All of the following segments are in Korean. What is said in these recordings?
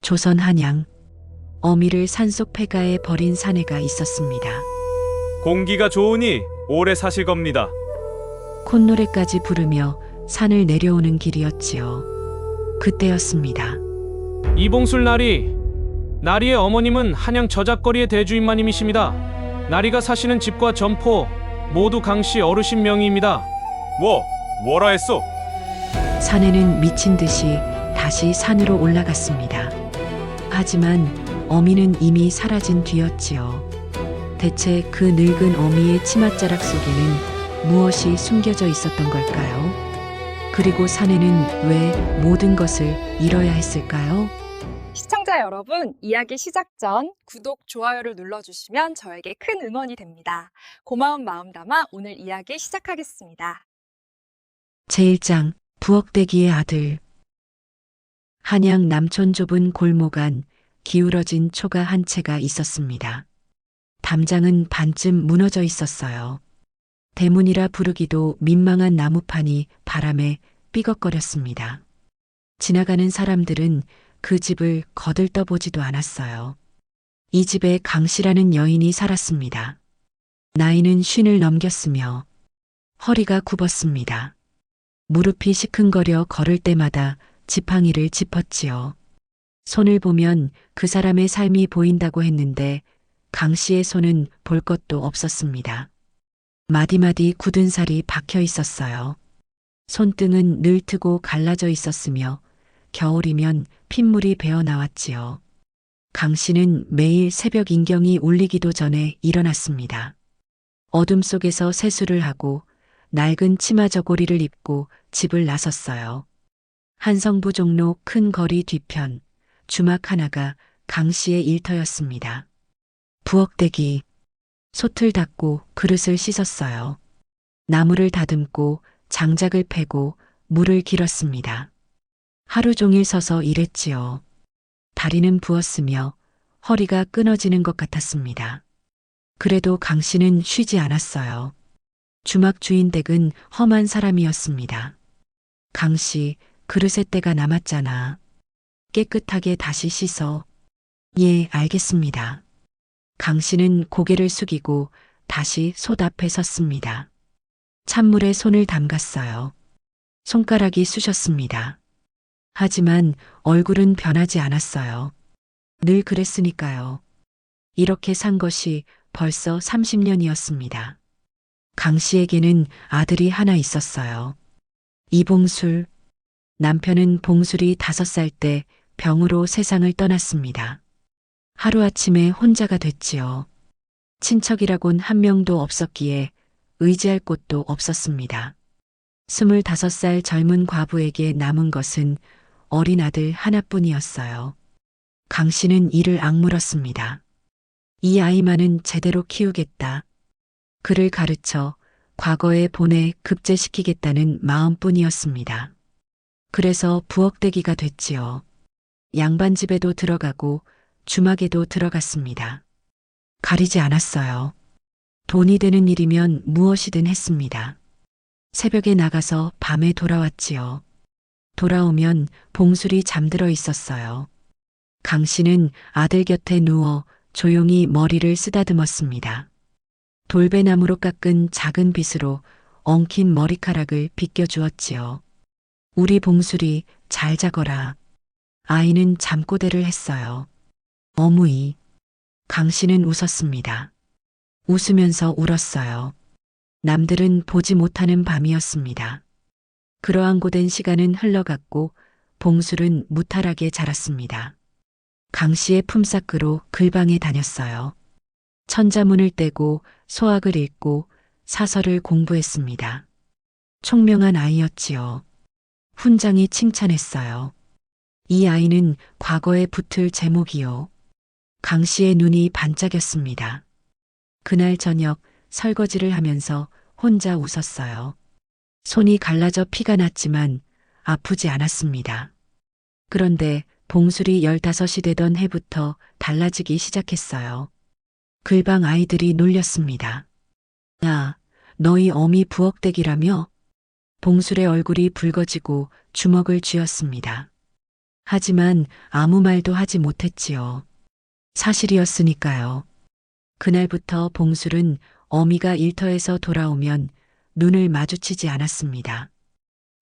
조선 한양, 어미를 산속 폐가에 버린 사내가 있었습니다. 공기가 좋으니 오래 사실 겁니다. 콧노래까지 부르며 산을 내려오는 길이었지요. 그때였습니다. 이봉술 나리의 어머님은 한양 저작거리의 대주인마님이십니다. 나리가 사시는 집과 점포 모두 강씨 어르신 명의입니다. 뭐라 했소? 사내는 미친 듯이 다시 산으로 올라갔습니다. 하지만 어미는 이미 사라진 뒤였지요. 대체 그 늙은 어미의 치맛자락 속에는 무엇이 숨겨져 있었던 걸까요? 그리고 사내는 왜 모든 것을 잃어야 했을까요? 시청자 여러분, 이야기 시작 전 구독, 좋아요를 눌러주시면 저에게 큰 응원이 됩니다. 고마운 마음 담아 오늘 이야기 시작하겠습니다. 제1장 부엌대기의 아들. 한양 남촌 좁은 골목 안 기울어진 초가 한 채가 있었습니다. 담장은 반쯤 무너져 있었어요. 대문이라 부르기도 민망한 나무판이 바람에 삐걱거렸습니다. 지나가는 사람들은 그 집을 거들떠보지도 않았어요. 이 집에 강씨라는 여인이 살았습니다. 나이는 50을 넘겼으며 허리가 굽었습니다. 무릎이 시큰거려 걸을 때마다 지팡이를 짚었지요. 손을 보면 그 사람의 삶이 보인다고 했는데 강씨의 손은 볼 것도 없었습니다. 마디마디 굳은 살이 박혀 있었어요. 손등은 늘트고 갈라져 있었으며 겨울이면 핏물이 배어 나왔지요. 강씨는 매일 새벽 인경이 울리기도 전에 일어났습니다. 어둠 속에서 세수를 하고 낡은 치마 저고리를 입고 집을 나섰어요. 한성부 종로 큰 거리 뒤편 주막 하나가 강씨의 일터였습니다. 부엌대기, 솥을 닦고 그릇을 씻었어요. 나무를 다듬고 장작을 패고 물을 길었습니다. 하루 종일 서서 일했지요. 다리는 부었으며 허리가 끊어지는 것 같았습니다. 그래도 강씨는 쉬지 않았어요. 주막 주인 댁은 험한 사람이었습니다. 강씨, 그릇에 때가 남았잖아. 깨끗하게 다시 씻어. 예, 알겠습니다. 강씨는 고개를 숙이고 다시 솥 앞에 섰습니다. 찬물에 손을 담갔어요. 손가락이 쑤셨습니다. 하지만 얼굴은 변하지 않았어요. 늘 그랬으니까요. 이렇게 산 것이 벌써 30년이었습니다. 강씨에게는 아들이 하나 있었어요. 이봉술. 남편은 봉술이 5살 때 병으로 세상을 떠났습니다. 하루아침에 혼자가 됐지요. 친척이라곤 한 명도 없었기에 의지할 곳도 없었습니다. 25살 젊은 과부에게 남은 것은 어린 아들 하나뿐이었어요. 강씨는 이를 악물었습니다. 이 아이만은 제대로 키우겠다. 그를 가르쳐 과거에 보내 급제시키겠다는 마음뿐이었습니다. 그래서 부엌대기가 됐지요. 양반집에도 들어가고 주막에도 들어갔습니다. 가리지 않았어요. 돈이 되는 일이면 무엇이든 했습니다. 새벽에 나가서 밤에 돌아왔지요. 돌아오면 봉술이 잠들어 있었어요. 강씨는 아들 곁에 누워 조용히 머리를 쓰다듬었습니다. 돌배나무로 깎은 작은 빗으로 엉킨 머리카락을 빗겨주었지요. 우리 봉술이 잘 자거라. 아이는 잠꼬대를 했어요. 어무이. 강씨는 웃었습니다. 웃으면서 울었어요. 남들은 보지 못하는 밤이었습니다. 그러한 고된 시간은 흘러갔고 봉술은 무탈하게 자랐습니다. 강씨의 품삯으로 글방에 다녔어요. 천자문을 떼고 소학을 읽고 사설을 공부했습니다. 총명한 아이였지요. 훈장이 칭찬했어요. 이 아이는 과거에 붙을 제목이요. 강씨의 눈이 반짝였습니다. 그날 저녁 설거지를 하면서 혼자 웃었어요. 손이 갈라져 피가 났지만 아프지 않았습니다. 그런데 봉술이 15이 되던 해부터 달라지기 시작했어요. 글방 아이들이 놀렸습니다. 야, 너희 어미 부엌대기라며? 봉술의 얼굴이 붉어지고 주먹을 쥐었습니다. 하지만 아무 말도 하지 못했지요. 사실이었으니까요. 그날부터 봉술은 어미가 일터에서 돌아오면 눈을 마주치지 않았습니다.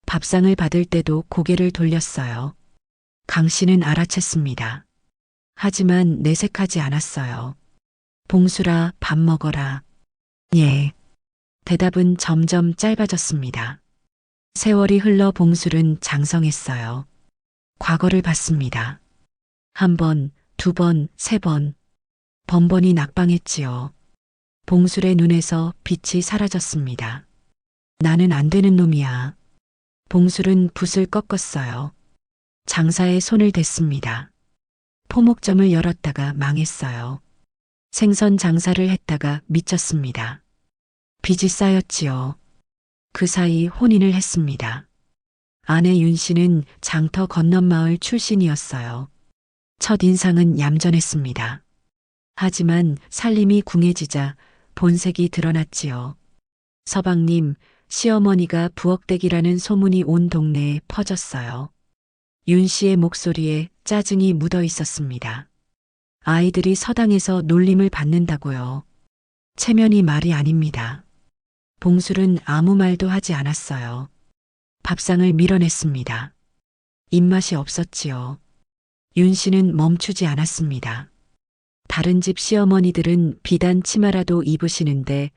밥상을 받을 때도 고개를 돌렸어요. 강 씨는 알아챘습니다. 하지만 내색하지 않았어요. 봉술아, 밥 먹어라. 예. 대답은 점점 짧아졌습니다. 세월이 흘러 봉술은 장성했어요. 과거를 봤습니다. 한 번, 두 번, 세 번. 번번이 낙방했지요. 봉술의 눈에서 빛이 사라졌습니다. 나는 안 되는 놈이야. 봉술은 붓을 꺾었어요. 장사에 손을 댔습니다. 포목점을 열었다가 망했어요. 생선 장사를 했다가 미쳤습니다. 빚이 쌓였지요. 그 사이 혼인을 했습니다. 아내 윤 씨는 장터 건넌마을 출신이었어요. 첫 인상은 얌전했습니다. 하지만 살림이 궁해지자 본색이 드러났지요. 서방님, 시어머니가 부엌댁이라는 소문이 온 동네에 퍼졌어요. 윤 씨의 목소리에 짜증이 묻어 있었습니다. 아이들이 서당에서 놀림을 받는다고요. 체면이 말이 아닙니다. 봉술은 아무 말도 하지 않았어요. 밥상을 밀어냈습니다. 입맛이 없었지요. 윤 씨는 멈추지 않았습니다. 다른 집 시어머니들은 비단 치마라도 입으시는데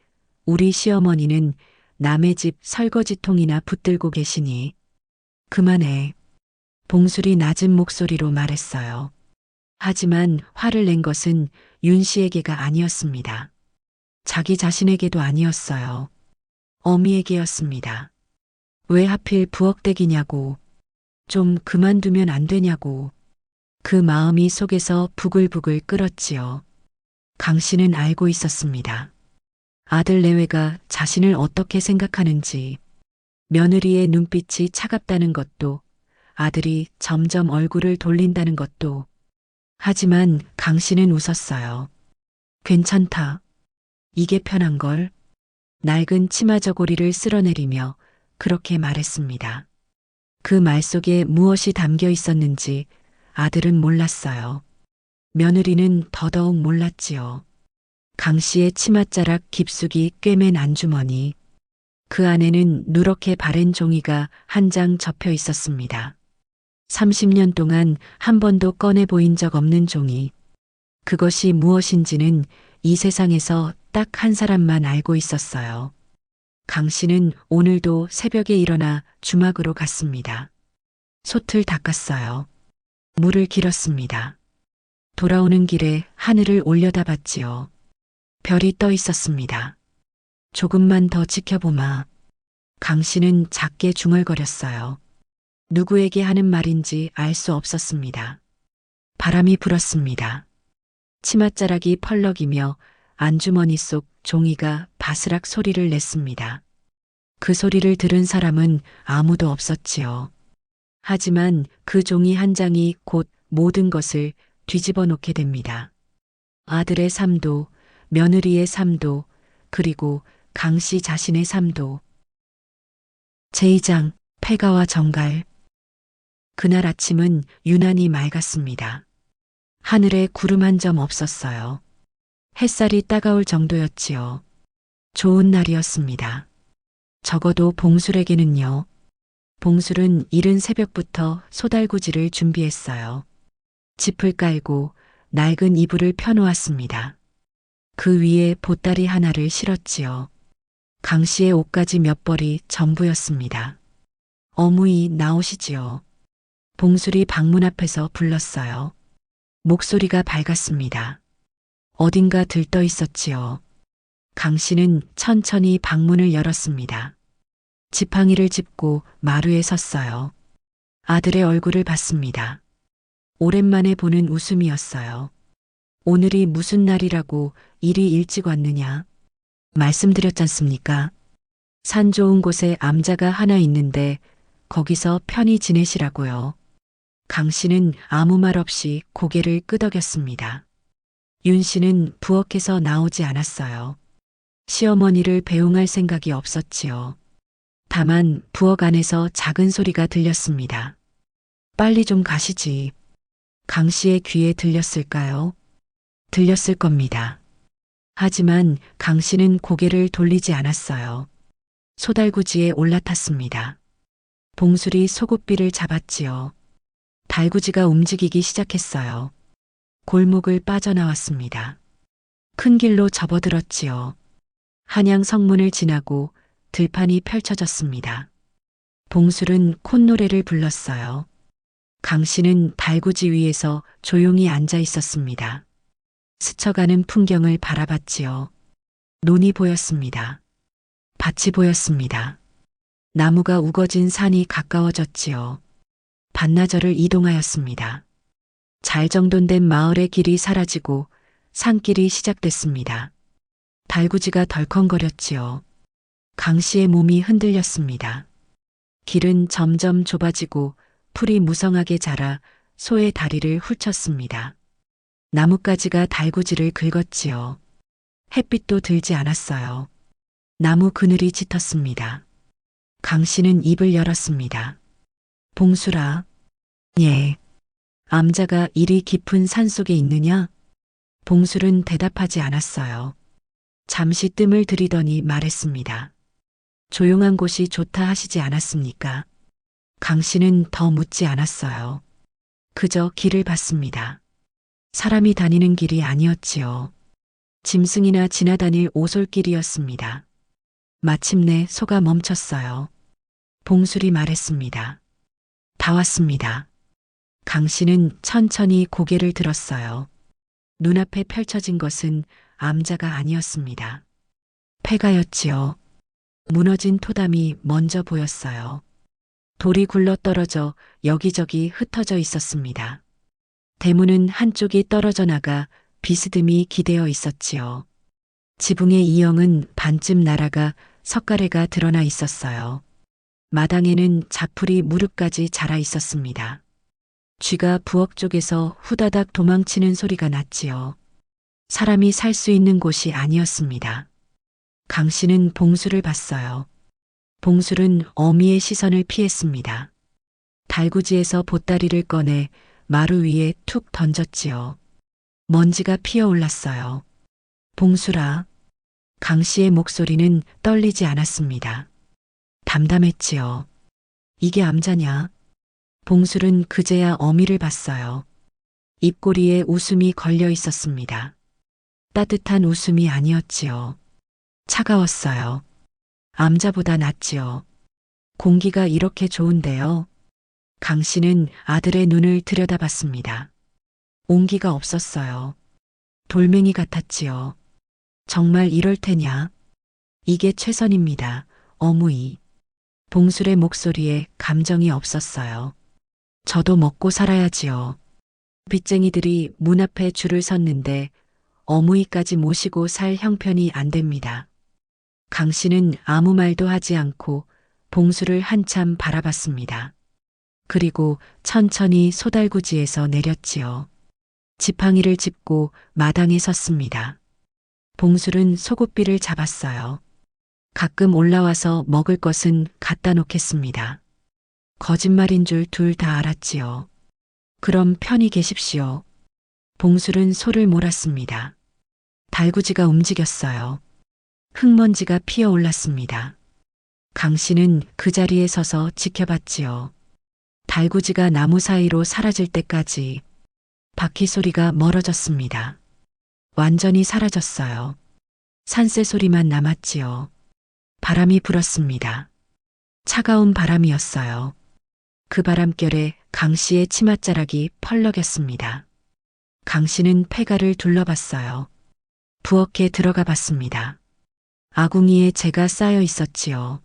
우리 시어머니는 남의 집 설거지통이나 붙들고 계시니 그만해. 봉술이 낮은 목소리로 말했어요. 하지만 화를 낸 것은 윤 씨에게가 아니었습니다. 자기 자신에게도 아니었어요. 어미에게였습니다. 왜 하필 부엌댁이냐고. 좀 그만두면 안 되냐고. 그 마음이 속에서 부글부글 끓었지요. 강 씨는 알고 있었습니다. 아들 내외가 자신을 어떻게 생각하는지, 며느리의 눈빛이 차갑다는 것도, 아들이 점점 얼굴을 돌린다는 것도. 하지만 강 씨는 웃었어요. 괜찮다. 이게 편한걸. 낡은 치마 저고리를 쓸어내리며 그렇게 말했습니다. 그 말 속에 무엇이 담겨 있었는지 아들은 몰랐어요. 며느리는 더더욱 몰랐지요. 강 씨의 치맛자락 깊숙이 꿰맨 안주머니. 그 안에는 누렇게 바랜 종이가 한 장 접혀 있었습니다. 30년 동안 한 번도 꺼내 보인 적 없는 종이. 그것이 무엇인지는 이 세상에서 딱 한 사람만 알고 있었어요. 강 씨는 오늘도 새벽에 일어나 주막으로 갔습니다. 솥을 닦았어요. 물을 길었습니다. 돌아오는 길에 하늘을 올려다봤지요. 별이 떠 있었습니다. 조금만 더 지켜보마. 강 씨는 작게 중얼거렸어요. 누구에게 하는 말인지 알 수 없었습니다. 바람이 불었습니다. 치맛자락이 펄럭이며 안주머니 속 종이가 바스락 소리를 냈습니다. 그 소리를 들은 사람은 아무도 없었지요. 하지만 그 종이 한 장이 곧 모든 것을 뒤집어 놓게 됩니다. 아들의 삶도, 며느리의 삶도, 그리고 강 씨 자신의 삶도. 제2장, 폐가와 정갈. 그날 아침은 유난히 맑았습니다. 하늘에 구름 한 점 없었어요. 햇살이 따가울 정도였지요. 좋은 날이었습니다. 적어도 봉술에게는요. 봉술은 이른 새벽부터 소달구지를 준비했어요. 짚을 깔고 낡은 이불을 펴놓았습니다. 그 위에 보따리 하나를 실었지요. 강 씨의 옷가지 몇 벌이 전부였습니다. 어무이 나오시지요. 봉술이 방문 앞에서 불렀어요. 목소리가 밝았습니다. 어딘가 들떠 있었지요. 강 씨는 천천히 방문을 열었습니다. 지팡이를 짚고 마루에 섰어요. 아들의 얼굴을 봤습니다. 오랜만에 보는 웃음이었어요. 오늘이 무슨 날이라고 이리 일찍 왔느냐? 말씀드렸잖습니까? 산 좋은 곳에 암자가 하나 있는데 거기서 편히 지내시라고요. 강 씨는 아무 말 없이 고개를 끄덕였습니다. 윤 씨는 부엌에서 나오지 않았어요. 시어머니를 배웅할 생각이 없었지요. 다만 부엌 안에서 작은 소리가 들렸습니다. 빨리 좀 가시지. 강 씨의 귀에 들렸을까요? 들렸을 겁니다. 하지만 강 씨는 고개를 돌리지 않았어요. 소달구지에 올라탔습니다. 봉술이 소곶비를 잡았지요. 달구지가 움직이기 시작했어요. 골목을 빠져나왔습니다. 큰 길로 접어들었지요. 한양 성문을 지나고 들판이 펼쳐졌습니다. 봉술은 콧노래를 불렀어요. 강 씨는 달구지 위에서 조용히 앉아 있었습니다. 스쳐가는 풍경을 바라봤지요. 논이 보였습니다. 밭이 보였습니다. 나무가 우거진 산이 가까워졌지요. 반나절을 이동하였습니다. 잘 정돈된 마을의 길이 사라지고 산길이 시작됐습니다. 달구지가 덜컹거렸지요. 강 씨의 몸이 흔들렸습니다. 길은 점점 좁아지고 풀이 무성하게 자라 소의 다리를 훑쳤습니다. 나뭇가지가 달구지를 긁었지요. 햇빛도 들지 않았어요. 나무 그늘이 짙었습니다. 강 씨는 입을 열었습니다. 봉수라. 예. 암자가 이리 깊은 산속에 있느냐? 봉술은 대답하지 않았어요. 잠시 뜸을 들이더니 말했습니다. 조용한 곳이 좋다 하시지 않았습니까? 강 씨는 더 묻지 않았어요. 그저 길을 봤습니다. 사람이 다니는 길이 아니었지요. 짐승이나 지나다닐 오솔길이었습니다. 마침내 소가 멈췄어요. 봉술이 말했습니다. 다 왔습니다. 강 씨는 천천히 고개를 들었어요. 눈앞에 펼쳐진 것은 암자가 아니었습니다. 폐가였지요. 무너진 토담이 먼저 보였어요. 돌이 굴러떨어져 여기저기 흩어져 있었습니다. 대문은 한쪽이 떨어져 나가 비스듬히 기대어 있었지요. 지붕의 이형은 반쯤 날아가 석가래가 드러나 있었어요. 마당에는 자풀이 무릎까지 자라 있었습니다. 쥐가 부엌 쪽에서 후다닥 도망치는 소리가 났지요. 사람이 살 수 있는 곳이 아니었습니다. 강 씨는 봉수를 봤어요. 봉술은 어미의 시선을 피했습니다. 달구지에서 보따리를 꺼내 마루 위에 툭 던졌지요. 먼지가 피어올랐어요. 봉수라. 강 씨의 목소리는 떨리지 않았습니다. 담담했지요. 이게 암자냐? 봉술은 그제야 어미를 봤어요. 입꼬리에 웃음이 걸려 있었습니다. 따뜻한 웃음이 아니었지요. 차가웠어요. 암자보다 낫지요. 공기가 이렇게 좋은데요. 강 씨는 아들의 눈을 들여다봤습니다. 온기가 없었어요. 돌멩이 같았지요. 정말 이럴 테냐? 이게 최선입니다. 어무이. 봉술의 목소리에 감정이 없었어요. 저도 먹고 살아야지요. 빚쟁이들이 문 앞에 줄을 섰는데 어무이까지 모시고 살 형편이 안 됩니다. 강 씨는 아무 말도 하지 않고 봉수를 한참 바라봤습니다. 그리고 천천히 소달구지에서 내렸지요. 지팡이를 짚고 마당에 섰습니다. 봉술은 소곶비를 잡았어요. 가끔 올라와서 먹을 것은 갖다 놓겠습니다. 거짓말인 줄 둘 다 알았지요. 그럼 편히 계십시오. 봉술은 소를 몰았습니다. 달구지가 움직였어요. 흙먼지가 피어올랐습니다. 강 씨는 그 자리에 서서 지켜봤지요. 달구지가 나무 사이로 사라질 때까지. 바퀴 소리가 멀어졌습니다. 완전히 사라졌어요. 산새 소리만 남았지요. 바람이 불었습니다. 차가운 바람이었어요. 그 바람결에 강 씨의 치맛자락이 펄럭였습니다. 강 씨는 폐가를 둘러봤어요. 부엌에 들어가 봤습니다. 아궁이에 재가 쌓여 있었지요.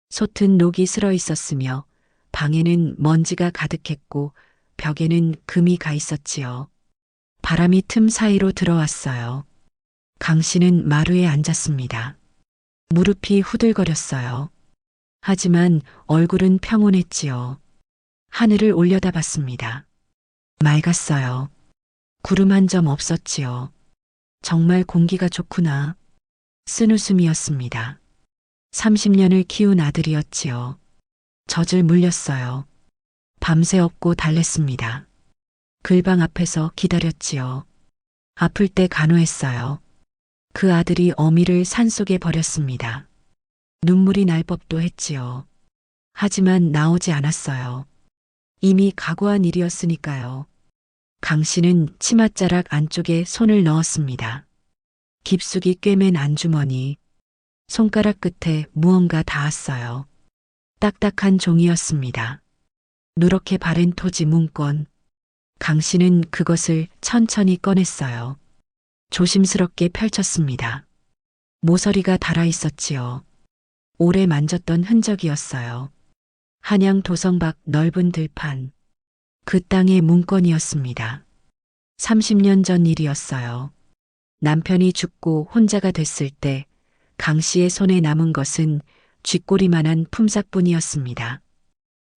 솥은 녹이 슬어 있었으며 방에는 먼지가 가득했고 벽에는 금이 가 있었지요. 바람이 틈 사이로 들어왔어요. 강 씨는 마루에 앉았습니다. 무릎이 후들거렸어요. 하지만 얼굴은 평온했지요. 하늘을 올려다봤습니다. 맑았어요. 구름 한 점 없었지요. 정말 공기가 좋구나. 쓴웃음이었습니다. 30년을 키운 아들이었지요. 젖을 물렸어요. 밤새 업고 달랬습니다. 글방 앞에서 기다렸지요. 아플 때 간호했어요. 그 아들이 어미를 산속에 버렸습니다. 눈물이 날 법도 했지요. 하지만 나오지 않았어요. 이미 각오한 일이었으니까요. 강 씨는 치맛자락 안쪽에 손을 넣었습니다. 깊숙이 꿰맨 안주머니, 손가락 끝에 무언가 닿았어요. 딱딱한 종이였습니다. 누렇게 바랜 토지 문건. 강 씨는 그것을 천천히 꺼냈어요. 조심스럽게 펼쳤습니다. 모서리가 달아 있었지요. 오래 만졌던 흔적이었어요. 한양 도성 밖 넓은 들판. 그 땅의 문건이었습니다. 30년 전 일이었어요. 남편이 죽고 혼자가 됐을 때 강 씨의 손에 남은 것은 쥐꼬리만한 품삯뿐이었습니다.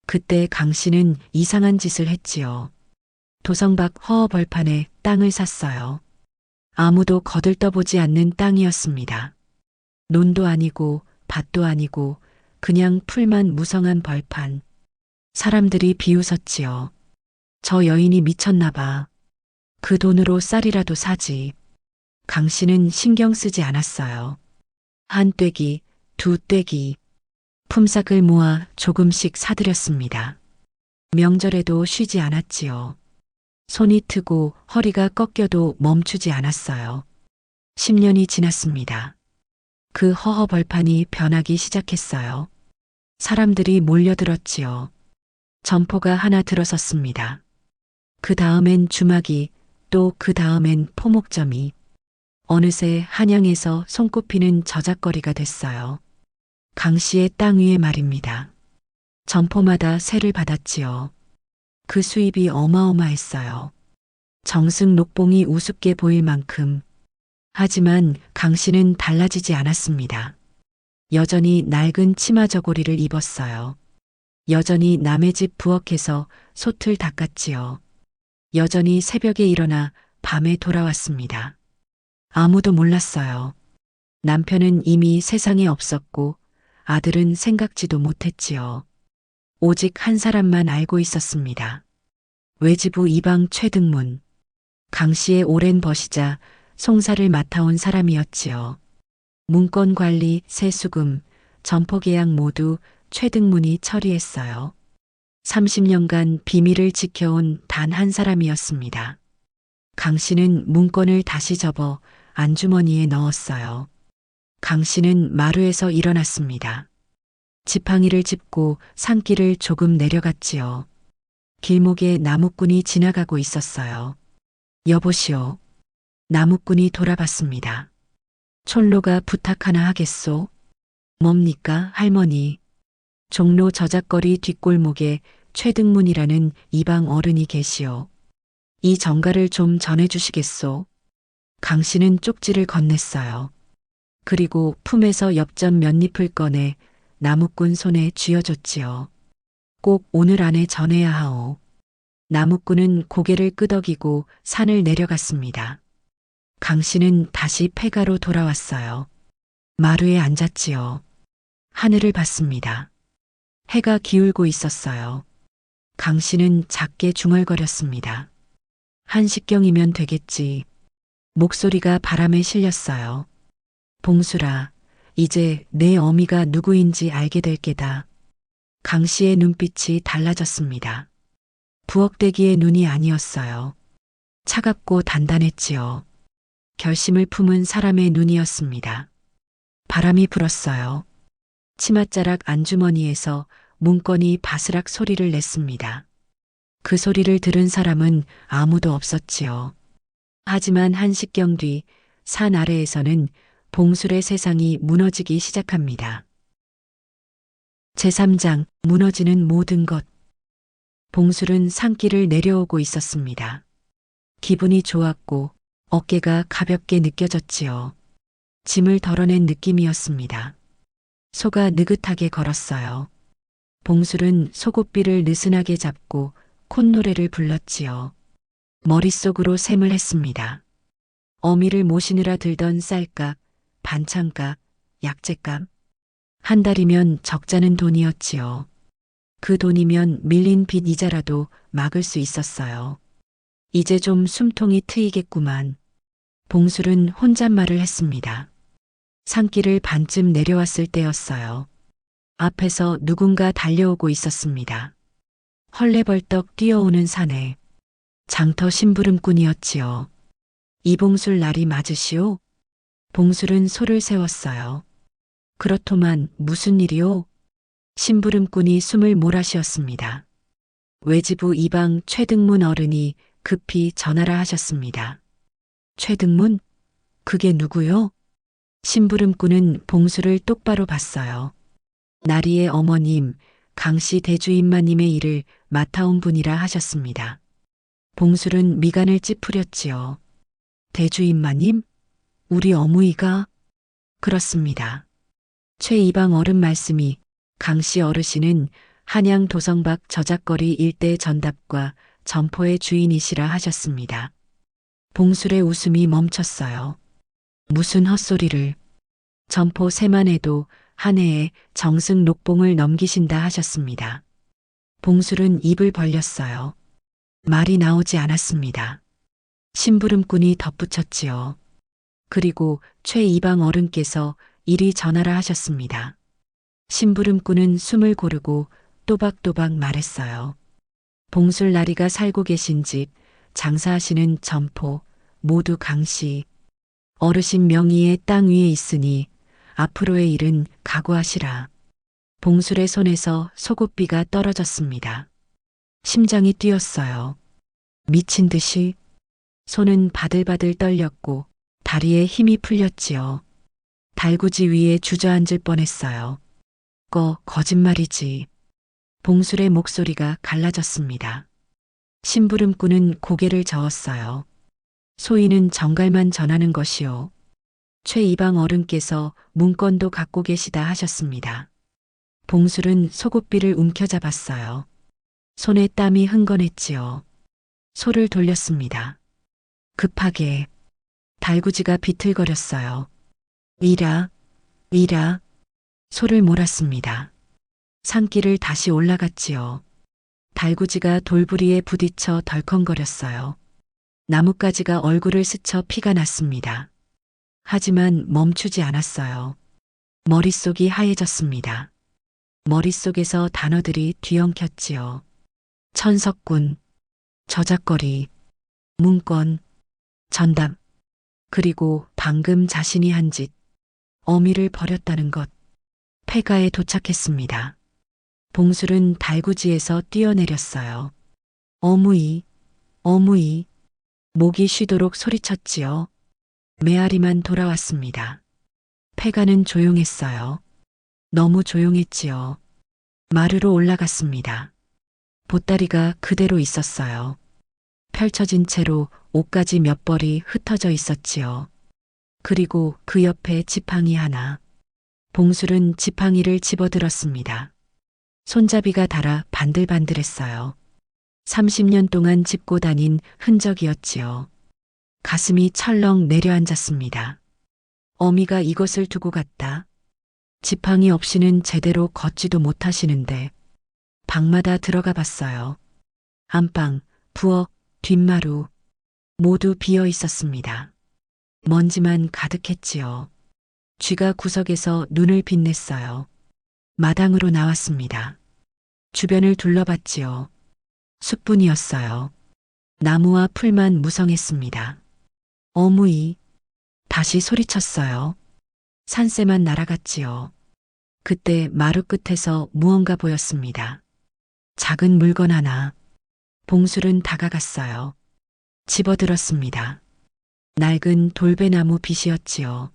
그때 강 씨는 이상한 짓을 했지요. 도성 밖 허허 벌판에 땅을 샀어요. 아무도 거들떠보지 않는 땅이었습니다. 논도 아니고 밭도 아니고 그냥 풀만 무성한 벌판. 사람들이 비웃었지요. 저 여인이 미쳤나 봐. 그 돈으로 쌀이라도 사지. 강 씨는 신경 쓰지 않았어요. 한 떼기, 두 떼기. 품삯을 모아 조금씩 사들였습니다. 명절에도 쉬지 않았지요. 손이 트고 허리가 꺾여도 멈추지 않았어요. 10년이 지났습니다. 그 허허 벌판이 변하기 시작했어요. 사람들이 몰려들었지요. 점포가 하나 들어섰습니다. 그 다음엔 주막이, 또 그 다음엔 포목점이. 어느새 한양에서 손꼽히는 저작거리가 됐어요. 강 씨의 땅 위에 말입니다. 점포마다 세를 받았지요. 그 수입이 어마어마했어요. 정승 녹봉이 우습게 보일 만큼. 하지만 강 씨는 달라지지 않았습니다. 여전히 낡은 치마 저고리를 입었어요. 여전히 남의 집 부엌에서 솥을 닦았지요. 여전히 새벽에 일어나 밤에 돌아왔습니다. 아무도 몰랐어요. 남편은 이미 세상에 없었고 아들은 생각지도 못했지요. 오직 한 사람만 알고 있었습니다. 외지부 이방 최등문. 강 씨의 오랜 버시자 송사를 맡아온 사람이었지요. 문건 관리, 세수금, 점포 계약 모두 최등문이 처리했어요. 30년간 비밀을 지켜온 단 한 사람이었습니다. 강 씨는 문건을 다시 접어 안주머니에 넣었어요. 강 씨는 마루에서 일어났습니다. 지팡이를 짚고 산길을 조금 내려갔지요. 길목에 나무꾼이 지나가고 있었어요. 여보시오. 나무꾼이 돌아봤습니다. 촌로가 부탁 하나 하겠소? 뭡니까, 할머니? 종로 저작거리 뒷골목에 최등문이라는 이방 어른이 계시오. 이 정가를 좀 전해주시겠소? 강 씨는 쪽지를 건넸어요. 그리고 품에서 엽전 몇 잎을 꺼내 나무꾼 손에 쥐어줬지요. 꼭 오늘 안에 전해야 하오. 나무꾼은 고개를 끄덕이고 산을 내려갔습니다. 강 씨는 다시 폐가로 돌아왔어요. 마루에 앉았지요. 하늘을 봤습니다. 해가 기울고 있었어요. 강 씨는 작게 중얼거렸습니다. 한식경이면 되겠지. 목소리가 바람에 실렸어요. 봉수라, 이제 내 어미가 누구인지 알게 될 게다. 강 씨의 눈빛이 달라졌습니다. 부엌대기의 눈이 아니었어요. 차갑고 단단했지요. 결심을 품은 사람의 눈이었습니다. 바람이 불었어요. 치맛자락 안주머니에서 문건이 바스락 소리를 냈습니다. 그 소리를 들은 사람은 아무도 없었지요. 하지만 한식경 뒤 산 아래에서는 봉술의 세상이 무너지기 시작합니다. 제3장 무너지는 모든 것. 봉술은 산길을 내려오고 있었습니다. 기분이 좋았고 어깨가 가볍게 느껴졌지요. 짐을 덜어낸 느낌이었습니다. 소가 느긋하게 걸었어요. 봉술은 소고삐를 느슨하게 잡고 콧노래를 불렀지요. 머릿속으로 셈을 했습니다. 어미를 모시느라 들던 쌀값, 반찬값, 약재값. 한 달이면 적잖은 돈이었지요. 그 돈이면 밀린 빚 이자라도 막을 수 있었어요. 이제 좀 숨통이 트이겠구만. 봉술은 혼잣말을 했습니다. 산길을 반쯤 내려왔을 때였어요. 앞에서 누군가 달려오고 있었습니다. 헐레벌떡 뛰어오는 사내. 장터 심부름꾼이었지요. 이봉술 날이 맞으시오? 봉술은 소를 세웠어요. 그렇더만 무슨 일이오? 심부름꾼이 숨을 몰아쉬었습니다. 외지부 이방 최등문 어른이 급히 전화를 하셨습니다. 최등문? 그게 누구요? 심부름꾼은 봉수를 똑바로 봤어요. 나리의 어머님, 강씨 대주임마님의 일을 맡아온 분이라 하셨습니다. 봉술은 미간을 찌푸렸지요. 대주임마님? 우리 어무이가? 그렇습니다. 최 이방 어른 말씀이 강씨 어르신은 한양 도성박 저작거리 일대 전답과 점포의 주인이시라 하셨습니다. 봉술의 웃음이 멈췄어요. 무슨 헛소리를. 점포 세만 해도 한 해에 정승 녹봉을 넘기신다 하셨습니다. 봉술은 입을 벌렸어요. 말이 나오지 않았습니다. 심부름꾼이 덧붙였지요. 그리고 최 이방 어른께서 이리 전하라 하셨습니다. 심부름꾼은 숨을 고르고 또박또박 말했어요. 봉술 나리가 살고 계신 집, 장사하시는 점포, 모두 강씨. 어르신 명의의 땅 위에 있으니 앞으로의 일은 각오하시라. 봉술의 손에서 소곱비가 떨어졌습니다. 심장이 뛰었어요. 미친 듯이 손은 바들바들 떨렸고 다리에 힘이 풀렸지요. 달구지 위에 주저앉을 뻔했어요. 거짓말이지. 봉술의 목소리가 갈라졌습니다. 심부름꾼은 고개를 저었어요. 소인은 정갈만 전하는 것이요. 최 이방 어른께서 문건도 갖고 계시다 하셨습니다. 봉술은 소곱비를 움켜잡았어요. 손에 땀이 흥건했지요. 소를 돌렸습니다. 급하게 달구지가 비틀거렸어요. 이라. 소를 몰았습니다. 산길을 다시 올라갔지요. 달구지가 돌부리에 부딪혀 덜컹거렸어요. 나뭇가지가 얼굴을 스쳐 피가 났습니다. 하지만 멈추지 않았어요. 머릿속이 하얘졌습니다. 머릿속에서 단어들이 뒤엉켰지요. 천석군, 저작거리, 문건, 전담, 그리고 방금 자신이 한 짓, 어미를 버렸다는 것. 폐가에 도착했습니다. 봉술은 달구지에서 뛰어내렸어요. 어무이. 목이 쉬도록 소리쳤지요. 메아리만 돌아왔습니다. 폐가는 조용했어요. 너무 조용했지요. 마루로 올라갔습니다. 보따리가 그대로 있었어요. 펼쳐진 채로 옷가지 몇 벌이 흩어져 있었지요. 그리고 그 옆에 지팡이 하나. 봉술은 지팡이를 집어들었습니다. 손잡이가 닳아 반들반들했어요. 30년 동안 짚고 다닌 흔적이었지요. 가슴이 철렁 내려앉았습니다. 어미가 이것을 두고 갔다. 지팡이 없이는 제대로 걷지도 못하시는데 방마다 들어가 봤어요. 안방, 부엌, 뒷마루 모두 비어 있었습니다. 먼지만 가득했지요. 쥐가 구석에서 눈을 빛냈어요. 마당으로 나왔습니다. 주변을 둘러봤지요. 숲뿐이었어요. 나무와 풀만 무성했습니다. 어무이. 다시 소리쳤어요. 산새만 날아갔지요. 그때 마루 끝에서 무언가 보였습니다. 작은 물건 하나. 봉술은 다가갔어요. 집어들었습니다. 낡은 돌배나무 빗이었지요.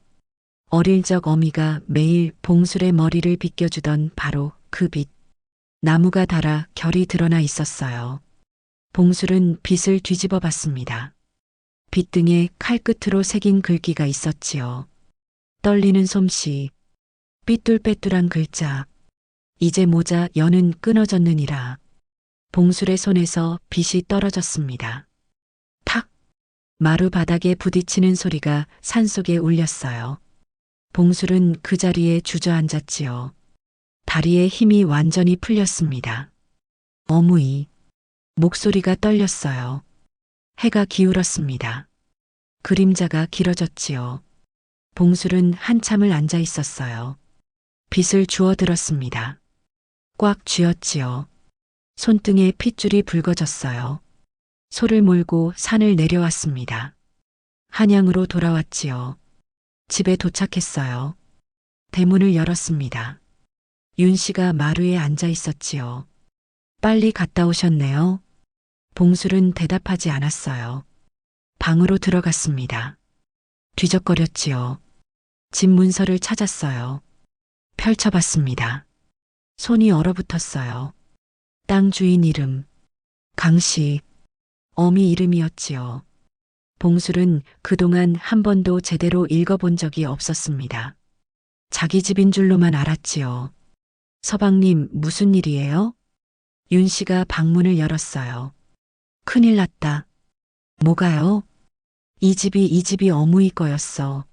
어릴 적 어미가 매일 봉술의 머리를 빗겨주던 바로 그 빗. 나무가 닳아 결이 드러나 있었어요. 봉술은 빗을 뒤집어 봤습니다. 빗등에 칼끝으로 새긴 글귀가 있었지요. 떨리는 솜씨, 삐뚤빼뚤한 글자, 이제 모자 연은 끊어졌느니라. 봉술의 손에서 빗이 떨어졌습니다. 탁! 마루 바닥에 부딪히는 소리가 산속에 울렸어요. 봉술은 그 자리에 주저앉았지요. 다리에 힘이 완전히 풀렸습니다. 어무이. 목소리가 떨렸어요. 해가 기울었습니다. 그림자가 길어졌지요. 봉술은 한참을 앉아 있었어요. 빛을 주워들었습니다. 꽉 쥐었지요. 손등에 핏줄이 붉어졌어요. 소를 몰고 산을 내려왔습니다. 한양으로 돌아왔지요. 집에 도착했어요. 대문을 열었습니다. 윤 씨가 마루에 앉아 있었지요. 빨리 갔다 오셨네요. 봉술은 대답하지 않았어요. 방으로 들어갔습니다. 뒤적거렸지요. 집 문서를 찾았어요. 펼쳐봤습니다. 손이 얼어붙었어요. 땅 주인 이름. 강씨. 어미 이름이었지요. 봉술은 그동안 한 번도 제대로 읽어본 적이 없었습니다. 자기 집인 줄로만 알았지요. 서방님, 무슨 일이에요? 윤 씨가 방문을 열었어요. 큰일 났다. 뭐가요? 이 집이 어무이 거였어.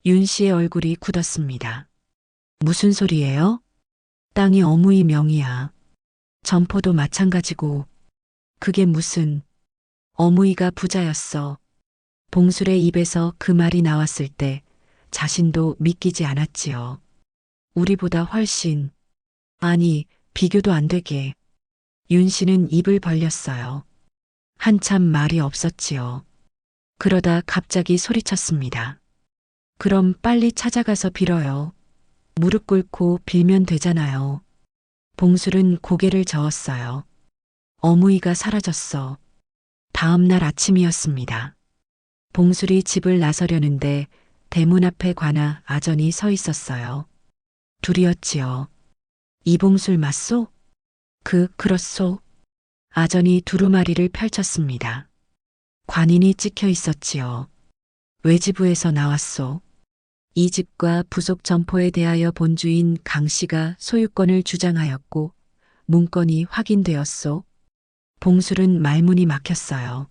윤 씨의 얼굴이 굳었습니다. 무슨 소리예요? 땅이 어무이 명이야. 점포도 마찬가지고. 그게 무슨. 어무이가 부자였어. 봉술의 입에서 그 말이 나왔을 때 자신도 믿기지 않았지요. 우리보다 훨씬. 아니, 비교도 안 되게. 윤 씨는 입을 벌렸어요. 한참 말이 없었지요. 그러다 갑자기 소리쳤습니다. 그럼 빨리 찾아가서 빌어요. 무릎 꿇고 빌면 되잖아요. 봉술은 고개를 저었어요. 어무이가 사라졌어. 다음 날 아침이었습니다. 봉술이 집을 나서려는데 대문 앞에 관아 아전이 서 있었어요. 둘이었지요. 이봉술 맞소? 그렇소. 아전이 두루마리를 펼쳤습니다. 관인이 찍혀 있었지요. 외지부에서 나왔소. 이 집과 부속 점포에 대하여 본주인 강 씨가 소유권을 주장하였고 문건이 확인되었소. 봉술은 말문이 막혔어요.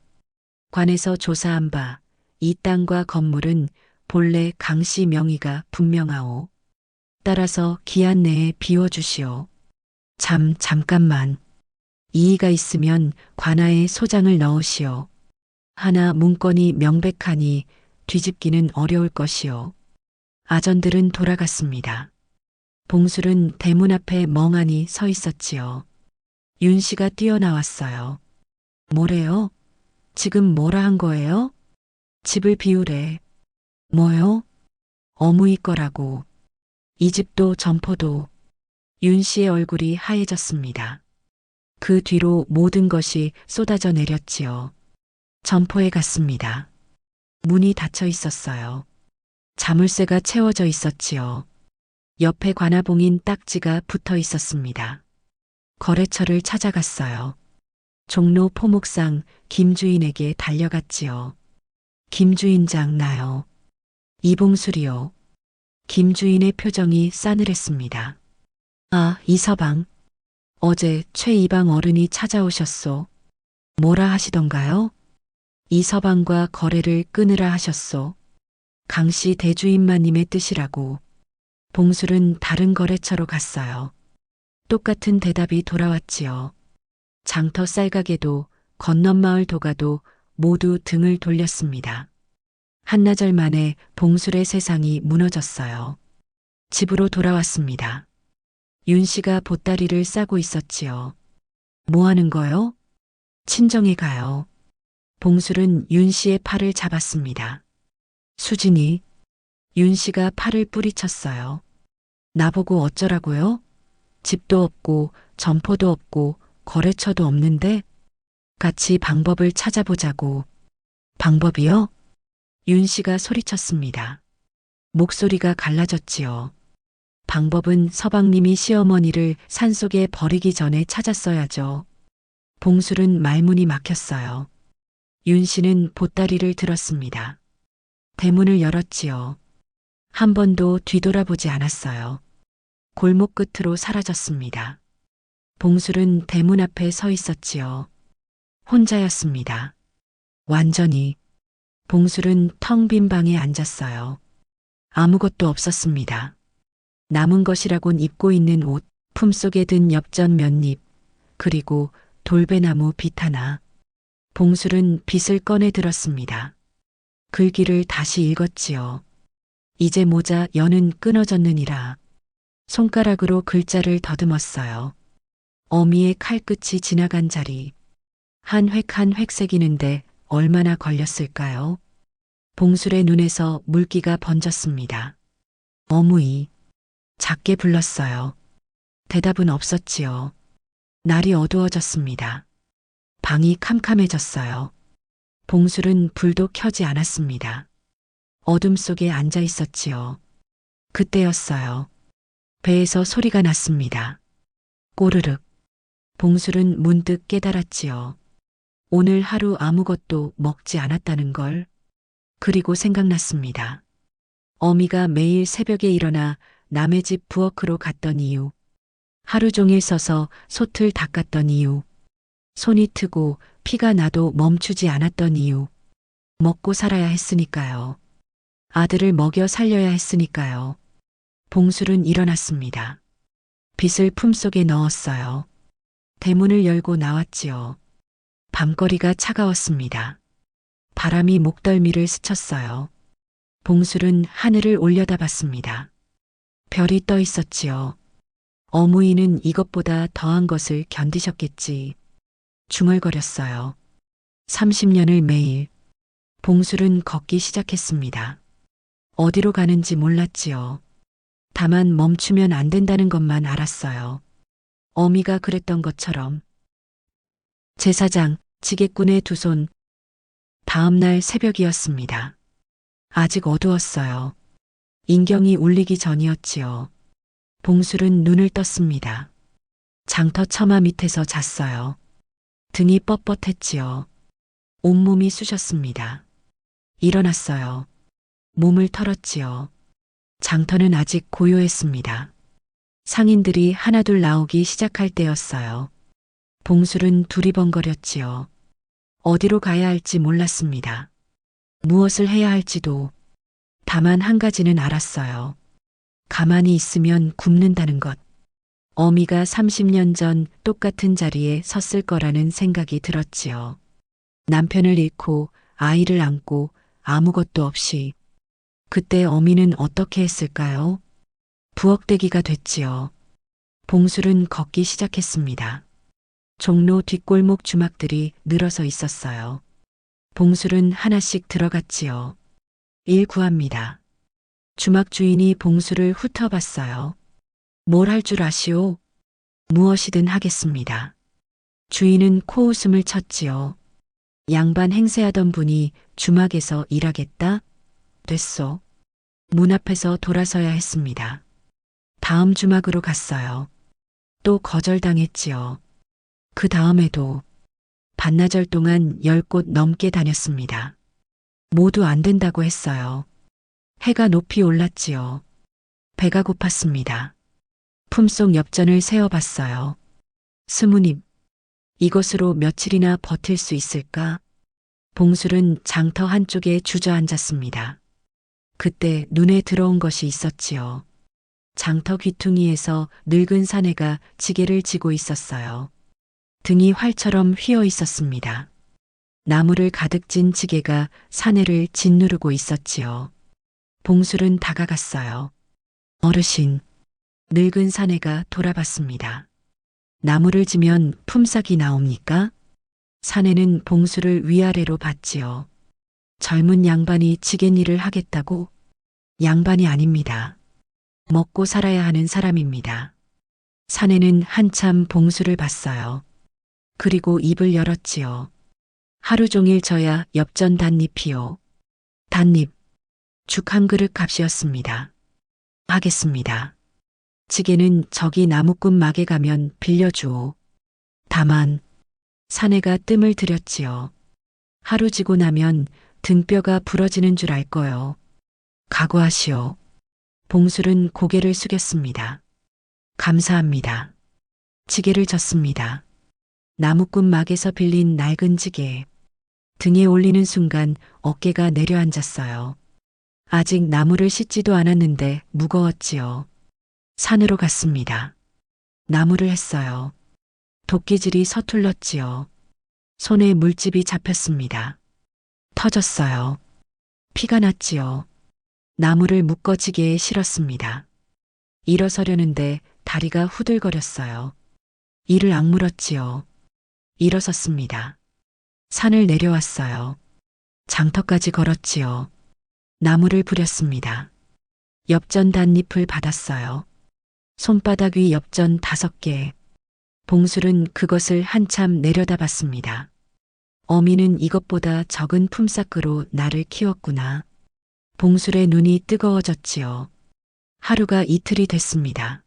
관에서 조사한 바 이 땅과 건물은 본래 강 씨 명의가 분명하오. 따라서 기한 내에 비워주시오. 잠깐만. 이의가 있으면 관아에 소장을 넣으시오. 하나 문건이 명백하니 뒤집기는 어려울 것이오. 아전들은 돌아갔습니다. 봉술은 대문 앞에 멍하니 서 있었지요. 윤 씨가 뛰어나왔어요. 뭐래요? 지금 뭐라 한 거예요? 집을 비우래. 뭐요? 어무이 거라고. 이 집도 점포도. 윤 씨의 얼굴이 하얘졌습니다. 그 뒤로 모든 것이 쏟아져 내렸지요. 점포에 갔습니다. 문이 닫혀 있었어요. 자물쇠가 채워져 있었지요. 옆에 관아봉인 딱지가 붙어 있었습니다. 거래처를 찾아갔어요. 종로 포목상 김주인에게 달려갔지요. 김주인장 나요. 이봉술이요. 김주인의 표정이 싸늘했습니다. 아, 이서방. 어제 최 이방 어른이 찾아오셨소. 뭐라 하시던가요? 이서방과 거래를 끊으라 하셨소. 강씨 대주인마님의 뜻이라고. 봉술은 다른 거래처로 갔어요. 똑같은 대답이 돌아왔지요. 장터 쌀가게도 건넌마을 도가도 모두 등을 돌렸습니다. 한나절 만에 봉술의 세상이 무너졌어요. 집으로 돌아왔습니다. 윤 씨가 보따리를 싸고 있었지요. 뭐 하는 거요? 친정에 가요. 봉술은 윤 씨의 팔을 잡았습니다. 수진이. 윤 씨가 팔을 뿌리쳤어요. 나보고 어쩌라고요? 집도 없고 점포도 없고 거래처도 없는데 같이 방법을 찾아보자고. 방법이요? 윤 씨가 소리쳤습니다. 목소리가 갈라졌지요. 방법은 서방님이 시어머니를 산속에 버리기 전에 찾았어야죠. 봉술은 말문이 막혔어요. 윤 씨는 보따리를 들었습니다. 대문을 열었지요. 한 번도 뒤돌아보지 않았어요. 골목 끝으로 사라졌습니다. 봉술은 대문 앞에 서 있었지요. 혼자였습니다. 완전히. 봉술은 텅 빈 방에 앉았어요. 아무것도 없었습니다. 남은 것이라곤 입고 있는 옷, 품속에 든 엽전 몇 입, 그리고 돌배나무 빗 하나. 봉술은 빗을 꺼내 들었습니다. 글귀를 다시 읽었지요. 이제 모자 연은 끊어졌느니라. 손가락으로 글자를 더듬었어요. 어미의 칼끝이 지나간 자리. 한 획 한 획 새기는데 얼마나 걸렸을까요? 봉술의 눈에서 물기가 번졌습니다. 어무이. 작게 불렀어요. 대답은 없었지요. 날이 어두워졌습니다. 방이 캄캄해졌어요. 봉술은 불도 켜지 않았습니다. 어둠 속에 앉아 있었지요. 그때였어요. 배에서 소리가 났습니다. 꼬르륵. 봉술은 문득 깨달았지요. 오늘 하루 아무것도 먹지 않았다는 걸. 그리고 생각났습니다. 어미가 매일 새벽에 일어나 남의 집 부엌으로 갔던 이유. 하루 종일 서서 솥을 닦았던 이유. 손이 트고 피가 나도 멈추지 않았던 이유. 먹고 살아야 했으니까요. 아들을 먹여 살려야 했으니까요. 봉술은 일어났습니다. 빗을 품속에 넣었어요. 대문을 열고 나왔지요. 밤거리가 차가웠습니다. 바람이 목덜미를 스쳤어요. 봉술은 하늘을 올려다봤습니다. 별이 떠 있었지요. 어무이는 이것보다 더한 것을 견디셨겠지. 중얼거렸어요. 30년을 매일. 봉술은 걷기 시작했습니다. 어디로 가는지 몰랐지요. 다만 멈추면 안 된다는 것만 알았어요. 어미가 그랬던 것처럼. 제사장, 지게꾼의 두 손. 다음 날 새벽이었습니다. 아직 어두웠어요. 인경이 울리기 전이었지요. 봉술은 눈을 떴습니다. 장터 처마 밑에서 잤어요. 등이 뻣뻣했지요. 온몸이 쑤셨습니다. 일어났어요. 몸을 털었지요. 장터는 아직 고요했습니다. 상인들이 하나둘 나오기 시작할 때였어요. 봉술은 두리번거렸지요. 어디로 가야 할지 몰랐습니다. 무엇을 해야 할지도. 다만 한 가지는 알았어요. 가만히 있으면 굶는다는 것. 어미가 30년 전 똑같은 자리에 섰을 거라는 생각이 들었지요. 남편을 잃고 아이를 안고 아무것도 없이. 그때 어미는 어떻게 했을까요? 부엌대기가 됐지요. 봉술은 걷기 시작했습니다. 종로 뒷골목 주막들이 늘어서 있었어요. 봉술은 하나씩 들어갔지요. 일 구합니다. 주막 주인이 봉술을 훑어봤어요. 뭘 할 줄 아시오? 무엇이든 하겠습니다. 주인은 코웃음을 쳤지요. 양반 행세하던 분이 주막에서 일하겠다? 됐소. 문 앞에서 돌아서야 했습니다. 다음 주막으로 갔어요. 또 거절당했지요. 그 다음에도 반나절 동안 10곳 넘게 다녔습니다. 모두 안 된다고 했어요. 해가 높이 올랐지요. 배가 고팠습니다. 품속 엽전을 세어봤어요. 스무님, 이것으로 며칠이나 버틸 수 있을까? 봉술은 장터 한쪽에 주저앉았습니다. 그때 눈에 들어온 것이 있었지요. 장터 귀퉁이에서 늙은 사내가 지게를 지고 있었어요. 등이 활처럼 휘어 있었습니다. 나무를 가득 진 지게가 사내를 짓누르고 있었지요. 봉술은 다가갔어요. 어르신, 늙은 사내가 돌아봤습니다. 나무를 지면 품삯이 나옵니까? 사내는 봉술을 위아래로 봤지요. 젊은 양반이 지갯일을 하겠다고? 양반이 아닙니다. 먹고 살아야 하는 사람입니다. 사내는 한참 봉술을 봤어요. 그리고 입을 열었지요. 하루 종일 져야 엽전 단잎이요. 단잎, 죽 한 그릇 값이었습니다. 하겠습니다. 지게는 저기 나무꾼 막에 가면 빌려주오. 다만 사내가 뜸을 들였지요. 하루 지고 나면 등뼈가 부러지는 줄 알 거요. 각오하시오. 봉술은 고개를 숙였습니다. 감사합니다. 지게를 졌습니다. 나무꾼 막에서 빌린 낡은 지게. 등에 올리는 순간 어깨가 내려앉았어요. 아직 나무를 씻지도 않았는데 무거웠지요. 산으로 갔습니다. 나무를 했어요. 도끼질이 서툴렀지요. 손에 물집이 잡혔습니다. 터졌어요. 피가 났지요. 나무를 묶어지게 실었습니다. 일어서려는데 다리가 후들거렸어요. 이를 악물었지요. 일어섰습니다. 산을 내려왔어요. 장터까지 걸었지요. 나무를 부렸습니다. 엽전 단잎을 받았어요. 손바닥 위 엽전 5개. 봉술은 그것을 한참 내려다봤습니다. 어미는 이것보다 적은 품삯으로 나를 키웠구나. 봉술의 눈이 뜨거워졌지요. 하루가 이틀이 됐습니다.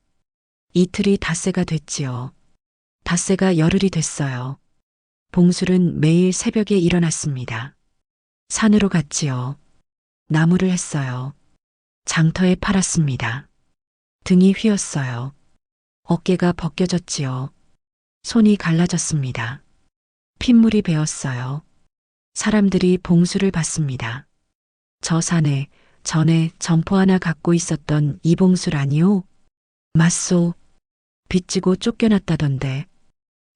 이틀이 닷새가 됐지요. 닷새가 열흘이 됐어요. 봉술은 매일 새벽에 일어났습니다. 산으로 갔지요. 나무를 했어요. 장터에 팔았습니다. 등이 휘었어요. 어깨가 벗겨졌지요. 손이 갈라졌습니다. 핏물이 배었어요. 사람들이 봉수를 봤습니다. 저 산에 전에 점포 하나 갖고 있었던 이봉술 아니오? 맞소. 빚지고 쫓겨났다던데.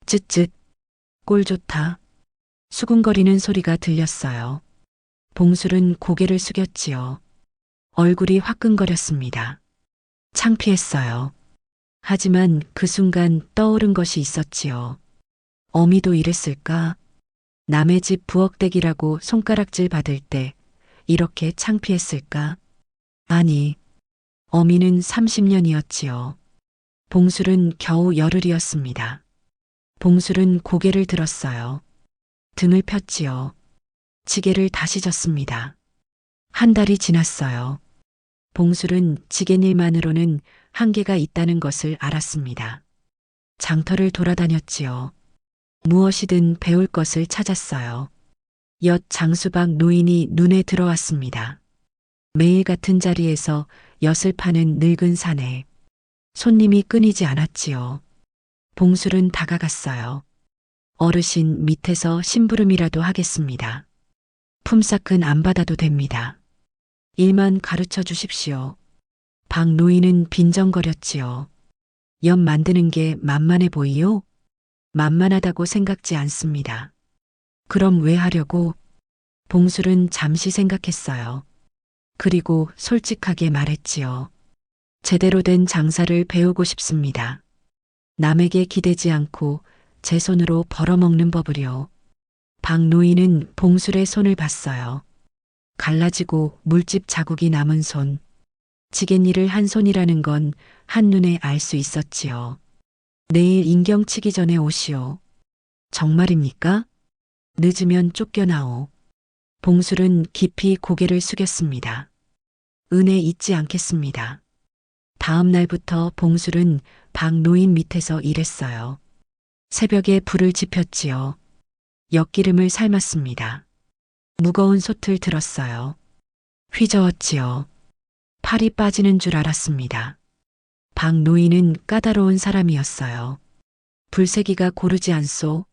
쯧쯧. 꼴 좋다. 수군거리는 소리가 들렸어요. 봉술은 고개를 숙였지요. 얼굴이 화끈거렸습니다. 창피했어요. 하지만 그 순간 떠오른 것이 있었지요. 어미도 이랬을까? 남의 집 부엌댁이라고 손가락질 받을 때 이렇게 창피했을까? 아니, 어미는 30년이었지요. 봉술은 겨우 열흘이었습니다. 봉술은 고개를 들었어요. 등을 폈지요. 지게를 다시 졌습니다. 한 달이 지났어요. 봉술은 지게일만으로는 한계가 있다는 것을 알았습니다. 장터를 돌아다녔지요. 무엇이든 배울 것을 찾았어요. 엿 장수박 노인이 눈에 들어왔습니다. 매일 같은 자리에서 엿을 파는 늙은 사내. 손님이 끊이지 않았지요. 봉술은 다가갔어요. 어르신 밑에서 심부름이라도 하겠습니다. 품삯은 안 받아도 됩니다. 일만 가르쳐 주십시오. 박 노인은 빈정거렸지요. 엿 만드는 게 만만해 보이요? 만만하다고 생각지 않습니다. 그럼 왜 하려고? 봉술은 잠시 생각했어요. 그리고 솔직하게 말했지요. 제대로 된 장사를 배우고 싶습니다. 남에게 기대지 않고 제 손으로 벌어먹는 법을요. 박 노인은 봉술의 손을 봤어요. 갈라지고 물집 자국이 남은 손. 지갯일을 한 손이라는 건 한눈에 알 수 있었지요. 내일 인경 치기 전에 오시오. 정말입니까? 늦으면 쫓겨나오. 봉술은 깊이 고개를 숙였습니다. 은혜 잊지 않겠습니다. 다음 날부터 봉술은 박 노인 밑에서 일했어요. 새벽에 불을 지폈지요. 엿기름을 삶았습니다. 무거운 솥을 들었어요. 휘저었지요. 팔이 빠지는 줄 알았습니다. 박 노인은 까다로운 사람이었어요. 불세기가 고르지 않소.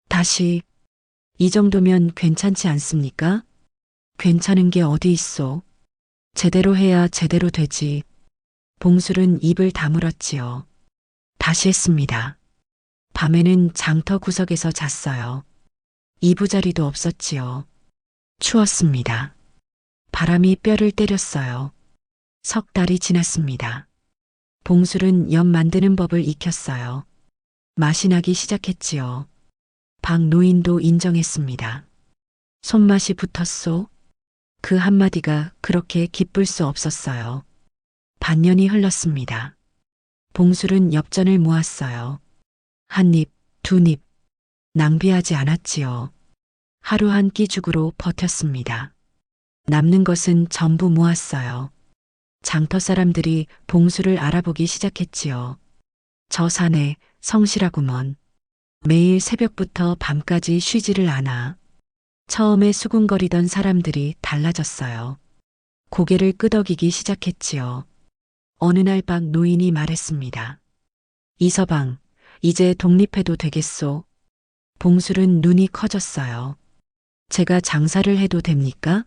다시, 이 정도면 괜찮지 않습니까? 괜찮은 게 어디 있소. 제대로 해야 제대로 되지. 봉술은 입을 다물었지요. 다시 했습니다. 밤에는 장터 구석에서 잤어요. 이부자리도 없었지요. 추웠습니다. 바람이 뼈를 때렸어요. 석 달이 지났습니다. 봉술은 엿 만드는 법을 익혔어요. 맛이 나기 시작했지요. 박 노인도 인정했습니다. 손맛이 붙었소? 그 한마디가 그렇게 기쁠 수 없었어요. 반년이 흘렀습니다. 봉술은 엽전을 모았어요. 한 입, 두 입. 낭비하지 않았지요. 하루 한 끼 죽으로 버텼습니다. 남는 것은 전부 모았어요. 장터 사람들이 봉수를 알아보기 시작했지요. 저 산에 성실하구먼. 매일 새벽부터 밤까지 쉬지를 않아. 처음에 수군거리던 사람들이 달라졌어요. 고개를 끄덕이기 시작했지요. 어느 날 박 노인이 말했습니다. 이서방, 이제 독립해도 되겠소? 봉술은 눈이 커졌어요. 제가 장사를 해도 됩니까?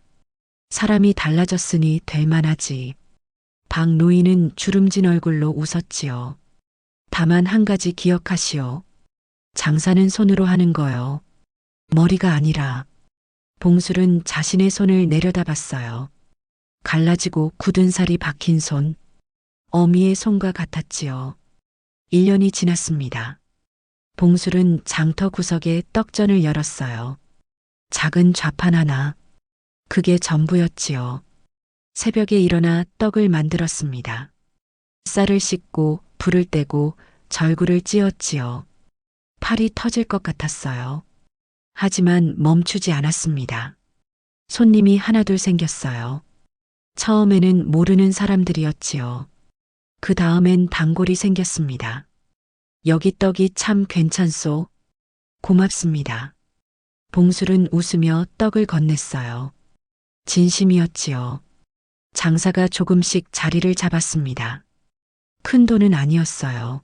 사람이 달라졌으니 될 만하지. 박 노인은 주름진 얼굴로 웃었지요. 다만 한 가지 기억하시오. 장사는 손으로 하는 거요. 머리가 아니라. 봉술은 자신의 손을 내려다봤어요. 갈라지고 굳은 살이 박힌 손. 어미의 손과 같았지요. 1년이 지났습니다. 봉술은 장터 구석에 떡전을 열었어요. 작은 좌판 하나. 그게 전부였지요. 새벽에 일어나 떡을 만들었습니다. 쌀을 씻고 불을 떼고 절구를 찧었지요. 팔이 터질 것 같았어요. 하지만 멈추지 않았습니다. 손님이 하나둘 생겼어요. 처음에는 모르는 사람들이었지요. 그 다음엔 단골이 생겼습니다. 여기 떡이 참 괜찮소. 고맙습니다. 봉술은 웃으며 떡을 건넸어요. 진심이었지요. 장사가 조금씩 자리를 잡았습니다. 큰 돈은 아니었어요.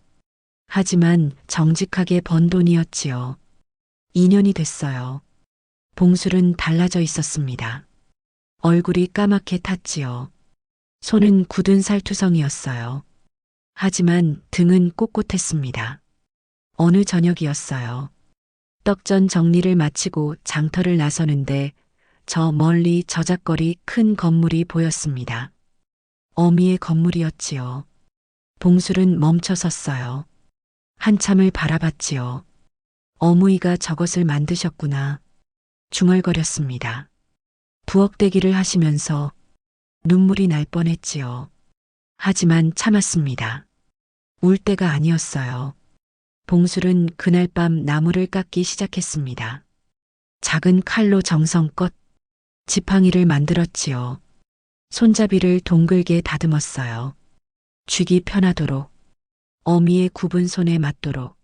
하지만 정직하게 번 돈이었지요. 2년이 됐어요. 봉술은 달라져 있었습니다. 얼굴이 까맣게 탔지요. 손은 굳은 살투성이었어요. 하지만 등은 꼿꼿했습니다. 어느 저녁이었어요. 떡전 정리를 마치고 장터를 나서는데 저 멀리 저작거리 큰 건물이 보였습니다. 어미의 건물이었지요. 봉술은 멈춰 섰어요. 한참을 바라봤지요. 어머니가 저것을 만드셨구나. 중얼거렸습니다. 부엌대기를 하시면서 눈물이 날 뻔했지요. 하지만 참았습니다. 울 때가 아니었어요. 봉술은 그날 밤 나무를 깎기 시작했습니다. 작은 칼로 정성껏 지팡이를 만들었지요. 손잡이를 동글게 다듬었어요. 쥐기 편하도록, 어미의 굽은 손에 맞도록.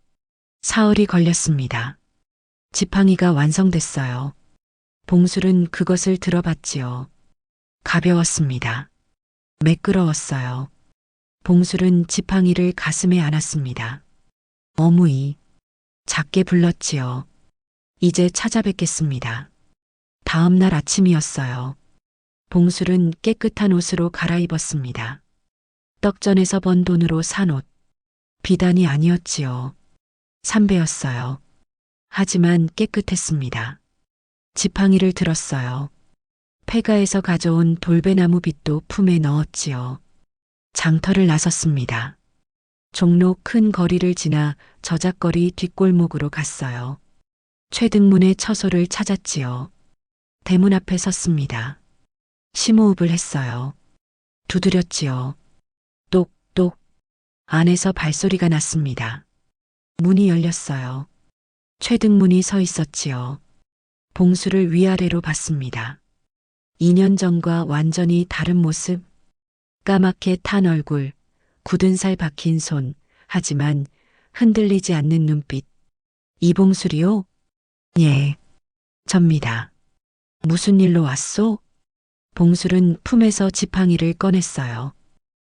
사흘이 걸렸습니다. 지팡이가 완성됐어요. 봉술은 그것을 들어봤지요. 가벼웠습니다. 매끄러웠어요. 봉술은 지팡이를 가슴에 안았습니다. 어무이, 작게 불렀지요. 이제 찾아뵙겠습니다. 다음 날 아침이었어요. 봉술은 깨끗한 옷으로 갈아입었습니다. 떡전에서 번 돈으로 산 옷. 비단이 아니었지요. 삼배였어요. 하지만 깨끗했습니다. 지팡이를 들었어요. 폐가에서 가져온 돌배나무 빗도 품에 넣었지요. 장터를 나섰습니다. 종로 큰 거리를 지나 저작거리 뒷골목으로 갔어요. 최등문의 처소를 찾았지요. 대문 앞에 섰습니다. 심호흡을 했어요. 두드렸지요. 똑똑. 안에서 발소리가 났습니다. 문이 열렸어요. 최등문이 서 있었지요. 봉수를 위아래로 봤습니다. 2년 전과 완전히 다른 모습. 까맣게 탄 얼굴, 굳은 살 박힌 손, 하지만 흔들리지 않는 눈빛. 이봉술이요? 예, 접니다. 무슨 일로 왔소? 봉술은 품에서 지팡이를 꺼냈어요.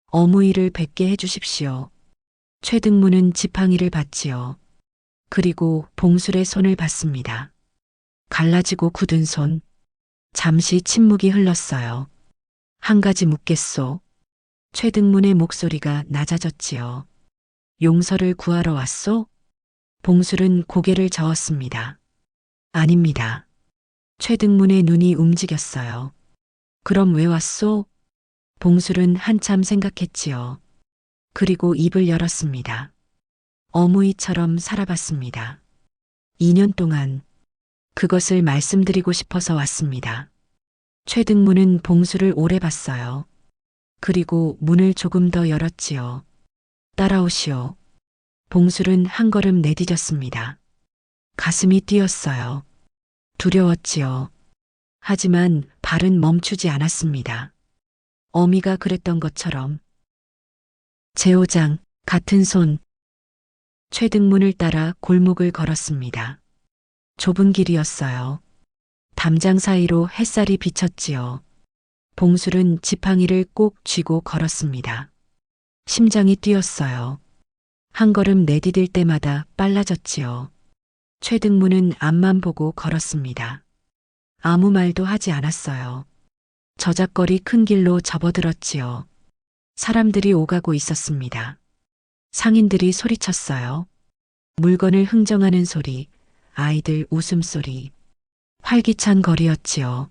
어무이를 뵙게 해주십시오. 최등문은 지팡이를 받지요. 그리고 봉술의 손을 받습니다. 갈라지고 굳은 손. 잠시 침묵이 흘렀어요. 한 가지 묻겠소. 최등문의 목소리가 낮아졌지요. 용서를 구하러 왔소? 봉술은 고개를 저었습니다. 아닙니다. 최등문의 눈이 움직였어요. 그럼 왜 왔소? 봉술은 한참 생각했지요. 그리고 입을 열었습니다. 어무이처럼 살아봤습니다. 2년 동안 그것을 말씀드리고 싶어서 왔습니다. 최등문은 봉수를 오래 봤어요. 그리고 문을 조금 더 열었지요. 따라오시오. 봉술은 한 걸음 내디뎠습니다. 가슴이 뛰었어요. 두려웠지요. 하지만 발은 멈추지 않았습니다. 어미가 그랬던 것처럼. 제오장, 같은 손. 최등문을 따라 골목을 걸었습니다. 좁은 길이었어요. 담장 사이로 햇살이 비쳤지요. 봉술은 지팡이를 꼭 쥐고 걸었습니다. 심장이 뛰었어요. 한 걸음 내디딜 때마다 빨라졌지요. 최등문은 앞만 보고 걸었습니다. 아무 말도 하지 않았어요. 저작거리 큰 길로 접어들었지요. 사람들이 오가고 있었습니다. 상인들이 소리쳤어요. 물건을 흥정하는 소리, 아이들 웃음소리. 활기찬 거리였지요.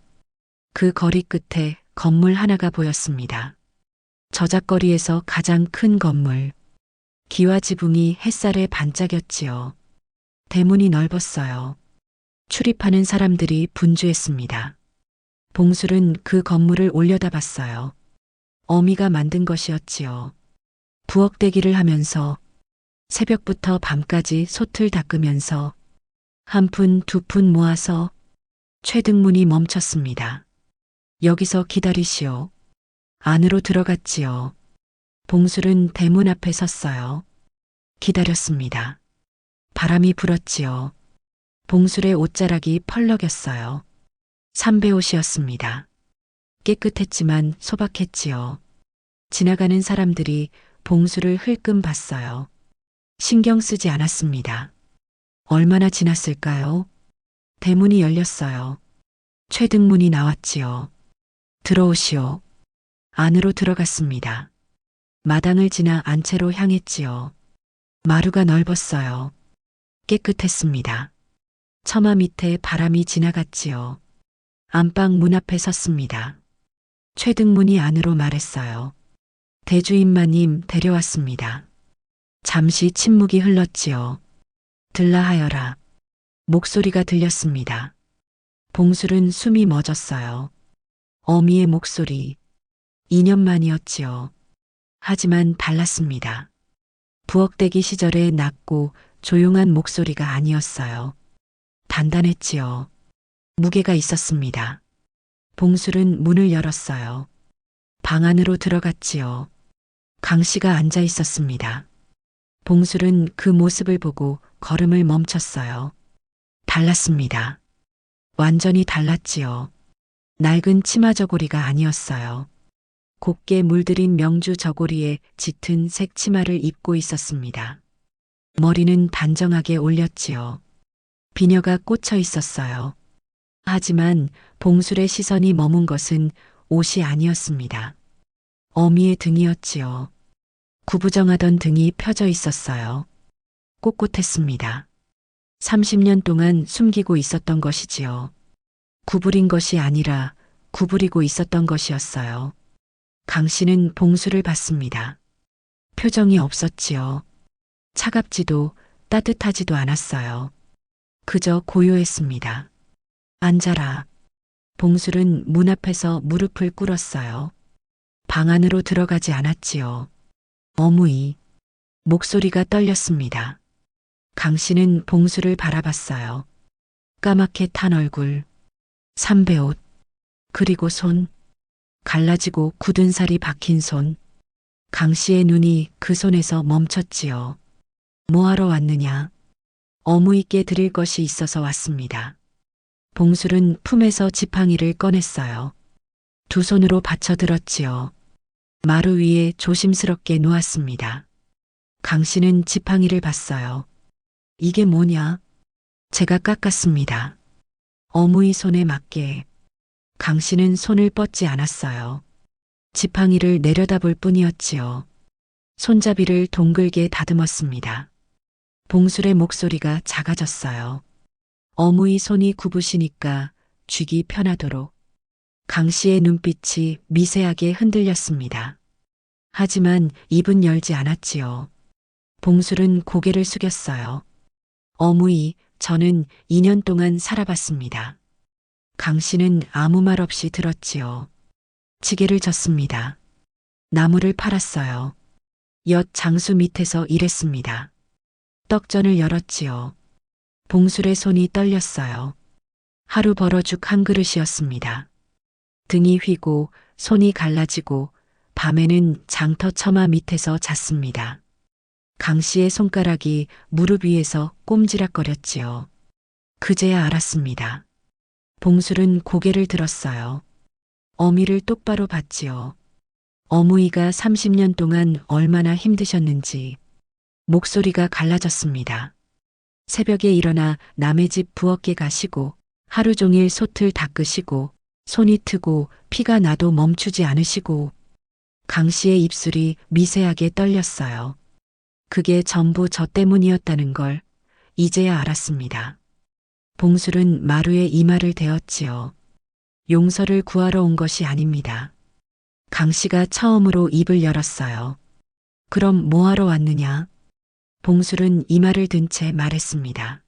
그 거리 끝에 건물 하나가 보였습니다. 저작거리에서 가장 큰 건물. 기와 지붕이 햇살에 반짝였지요. 대문이 넓었어요. 출입하는 사람들이 분주했습니다. 봉술은 그 건물을 올려다봤어요. 어미가 만든 것이었지요. 부엌대기를 하면서 새벽부터 밤까지 솥을 닦으면서 한 푼, 두 푼 모아서 최등문이 멈췄습니다. 여기서 기다리시오. 안으로 들어갔지요. 봉술은 대문 앞에 섰어요. 기다렸습니다. 바람이 불었지요. 봉술의 옷자락이 펄럭였어요. 삼배옷이었습니다. 깨끗했지만 소박했지요. 지나가는 사람들이 봉술을 흘끔 봤어요. 신경 쓰지 않았습니다. 얼마나 지났을까요? 대문이 열렸어요. 최등문이 나왔지요. 들어오시오. 안으로 들어갔습니다. 마당을 지나 안채로 향했지요. 마루가 넓었어요. 깨끗했습니다. 처마 밑에 바람이 지나갔지요. 안방 문 앞에 섰습니다. 최등문이 안으로 말했어요. 대주인마님 데려왔습니다. 잠시 침묵이 흘렀지요. 들라 하여라. 목소리가 들렸습니다. 봉술은 숨이 멎었어요. 어미의 목소리. 2년 만이었지요. 하지만 달랐습니다. 부엌대기 시절의 낮고 조용한 목소리가 아니었어요. 단단했지요. 무게가 있었습니다. 봉술은 문을 열었어요. 방 안으로 들어갔지요. 강 씨가 앉아 있었습니다. 봉술은 그 모습을 보고 걸음을 멈췄어요. 달랐습니다. 완전히 달랐지요. 낡은 치마 저고리가 아니었어요. 곱게 물들인 명주 저고리에 짙은 색 치마를 입고 있었습니다. 머리는 단정하게 올렸지요. 비녀가 꽂혀 있었어요. 하지만 봉술의 시선이 머문 것은 옷이 아니었습니다. 어미의 등이었지요. 구부정하던 등이 펴져 있었어요. 꼿꼿했습니다. 30년 동안 숨기고 있었던 것이지요. 구부린 것이 아니라 구부리고 있었던 것이었어요. 강 씨는 봉술을 봤습니다. 표정이 없었지요. 차갑지도 따뜻하지도 않았어요. 그저 고요했습니다. 앉아라. 봉술은 문 앞에서 무릎을 꿇었어요. 방 안으로 들어가지 않았지요. 어무이. 목소리가 떨렸습니다. 강 씨는 봉술을 바라봤어요. 까맣게 탄 얼굴, 삼배옷, 그리고 손, 갈라지고 굳은 살이 박힌 손. 강 씨의 눈이 그 손에서 멈췄지요. 뭐하러 왔느냐? 어무이께 드릴 것이 있어서 왔습니다. 봉술은 품에서 지팡이를 꺼냈어요. 두 손으로 받쳐들었지요. 마루 위에 조심스럽게 놓았습니다. 강 씨는 지팡이를 봤어요. 이게 뭐냐? 제가 깎았습니다. 어무이 손에 맞게. 강 씨는 손을 뻗지 않았어요. 지팡이를 내려다볼 뿐이었지요. 손잡이를 동글게 다듬었습니다. 봉술의 목소리가 작아졌어요. 어무이 손이 굽으시니까 쥐기 편하도록. 강 씨의 눈빛이 미세하게 흔들렸습니다. 하지만 입은 열지 않았지요. 봉술은 고개를 숙였어요. 어무이, 저는 2년 동안 살아봤습니다. 강 씨는 아무 말 없이 들었지요. 지게를 졌습니다. 나무를 팔았어요. 엿 장수 밑에서 일했습니다. 떡전을 열었지요. 봉술의 손이 떨렸어요. 하루 벌어죽 한 그릇이었습니다. 등이 휘고 손이 갈라지고 밤에는 장터 처마 밑에서 잤습니다. 강 씨의 손가락이 무릎 위에서 꼼지락거렸지요. 그제야 알았습니다. 봉술은 고개를 들었어요. 어미를 똑바로 봤지요. 어무이가 30년 동안 얼마나 힘드셨는지. 목소리가 갈라졌습니다. 새벽에 일어나 남의 집 부엌에 가시고 하루 종일 솥을 닦으시고 손이 트고 피가 나도 멈추지 않으시고. 강 씨의 입술이 미세하게 떨렸어요. 그게 전부 저 때문이었다는 걸 이제야 알았습니다. 봉술은 마루에 이마를 대었지요. 용서를 구하러 온 것이 아닙니다. 강 씨가 처음으로 입을 열었어요. 그럼 뭐하러 왔느냐? 봉술은 이마를 든 채 말했습니다.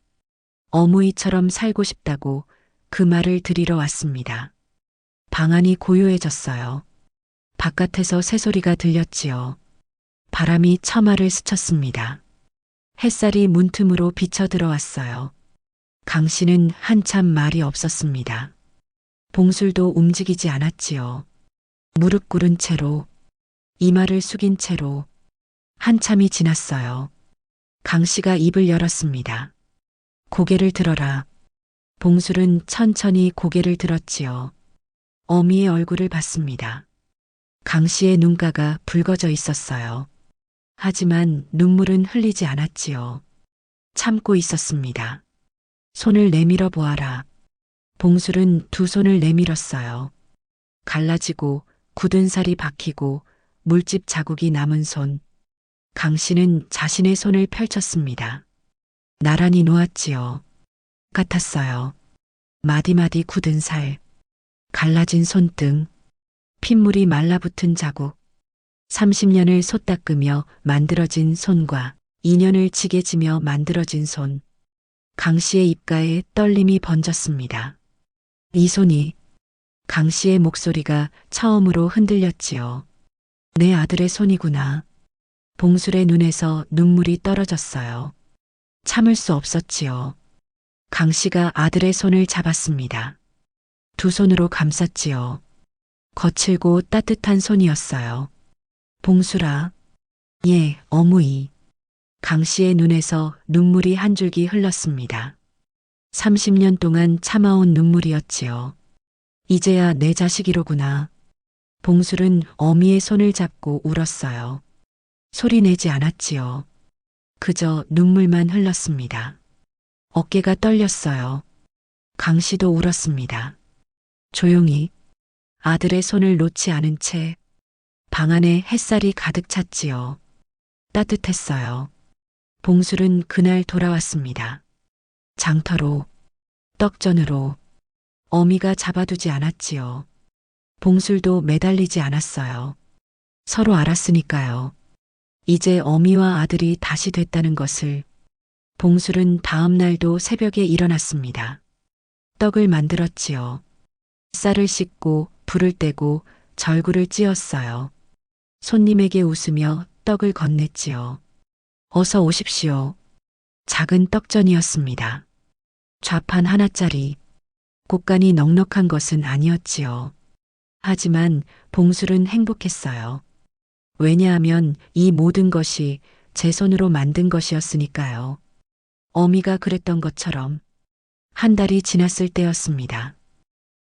어무이처럼 살고 싶다고 그 말을 들이러 왔습니다. 방 안이 고요해졌어요. 바깥에서 새소리가 들렸지요. 바람이 처마를 스쳤습니다. 햇살이 문틈으로 비쳐 들어왔어요. 강 씨는 한참 말이 없었습니다. 봉술도 움직이지 않았지요. 무릎 꿇은 채로, 이마를 숙인 채로 한참이 지났어요. 강 씨가 입을 열었습니다. 고개를 들어라. 봉술은 천천히 고개를 들었지요. 어미의 얼굴을 봤습니다. 강 씨의 눈가가 붉어져 있었어요. 하지만 눈물은 흘리지 않았지요. 참고 있었습니다. 손을 내밀어 보아라. 봉술은 두 손을 내밀었어요. 갈라지고 굳은 살이 박히고 물집 자국이 남은 손. 강 씨는 자신의 손을 펼쳤습니다. 나란히 놓았지요. 같았어요. 마디마디 굳은 살, 갈라진 손등, 핏물이 말라붙은 자국. 30년을 솥 닦으며 만들어진 손과 2년을 지게 지며 만들어진 손. 강 씨의 입가에 떨림이 번졌습니다. 이 손이, 강 씨의 목소리가 처음으로 흔들렸지요. 내 아들의 손이구나. 봉술의 눈에서 눈물이 떨어졌어요. 참을 수 없었지요. 강 씨가 아들의 손을 잡았습니다. 두 손으로 감쌌지요. 거칠고 따뜻한 손이었어요. 봉술아. 예, 어무이. 강 씨의 눈에서 눈물이 한 줄기 흘렀습니다. 30년 동안 참아온 눈물이었지요. 이제야 내 자식이로구나. 봉술은 어미의 손을 잡고 울었어요. 소리 내지 않았지요. 그저 눈물만 흘렀습니다. 어깨가 떨렸어요. 강 씨도 울었습니다. 조용히 아들의 손을 놓지 않은 채 방 안에 햇살이 가득 찼지요. 따뜻했어요. 봉술은 그날 돌아왔습니다. 장터로, 떡전으로. 어미가 잡아두지 않았지요. 봉술도 매달리지 않았어요. 서로 알았으니까요. 이제 어미와 아들이 다시 됐다는 것을. 봉술은 다음 날도 새벽에 일어났습니다. 떡을 만들었지요. 쌀을 씻고 불을 떼고 절구를 찧었어요. 손님에게 웃으며 떡을 건넸지요. 어서 오십시오. 작은 떡전이었습니다. 좌판 하나짜리. 곡간이 넉넉한 것은 아니었지요. 하지만 봉술은 행복했어요. 왜냐하면 이 모든 것이 제 손으로 만든 것이었으니까요. 어미가 그랬던 것처럼. 한 달이 지났을 때였습니다.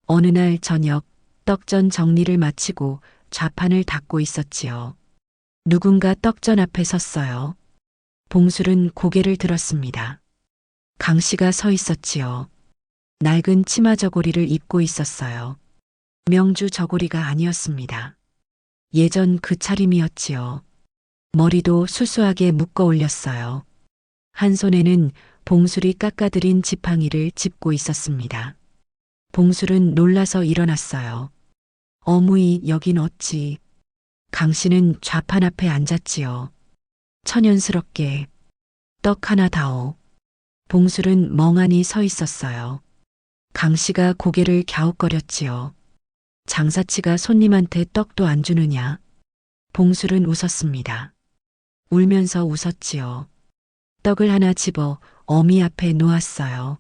어느 날 저녁 떡전 정리를 마치고 좌판을 닦고 있었지요. 누군가 떡전 앞에 섰어요. 봉술은 고개를 들었습니다. 강 씨가 서 있었지요. 낡은 치마 저고리를 입고 있었어요. 명주 저고리가 아니었습니다. 예전 그 차림이었지요. 머리도 수수하게 묶어 올렸어요. 한 손에는 봉술이 깎아들인 지팡이를 짚고 있었습니다. 봉술은 놀라서 일어났어요. 어무이, 여긴 어찌. 강 씨는 좌판 앞에 앉았지요. 천연스럽게. 떡 하나 다오. 봉술은 멍하니 서 있었어요. 강 씨가 고개를 갸웃거렸지요. 장사치가 손님한테 떡도 안 주느냐. 봉술은 웃었습니다. 울면서 웃었지요. 떡을 하나 집어 어미 앞에 놓았어요.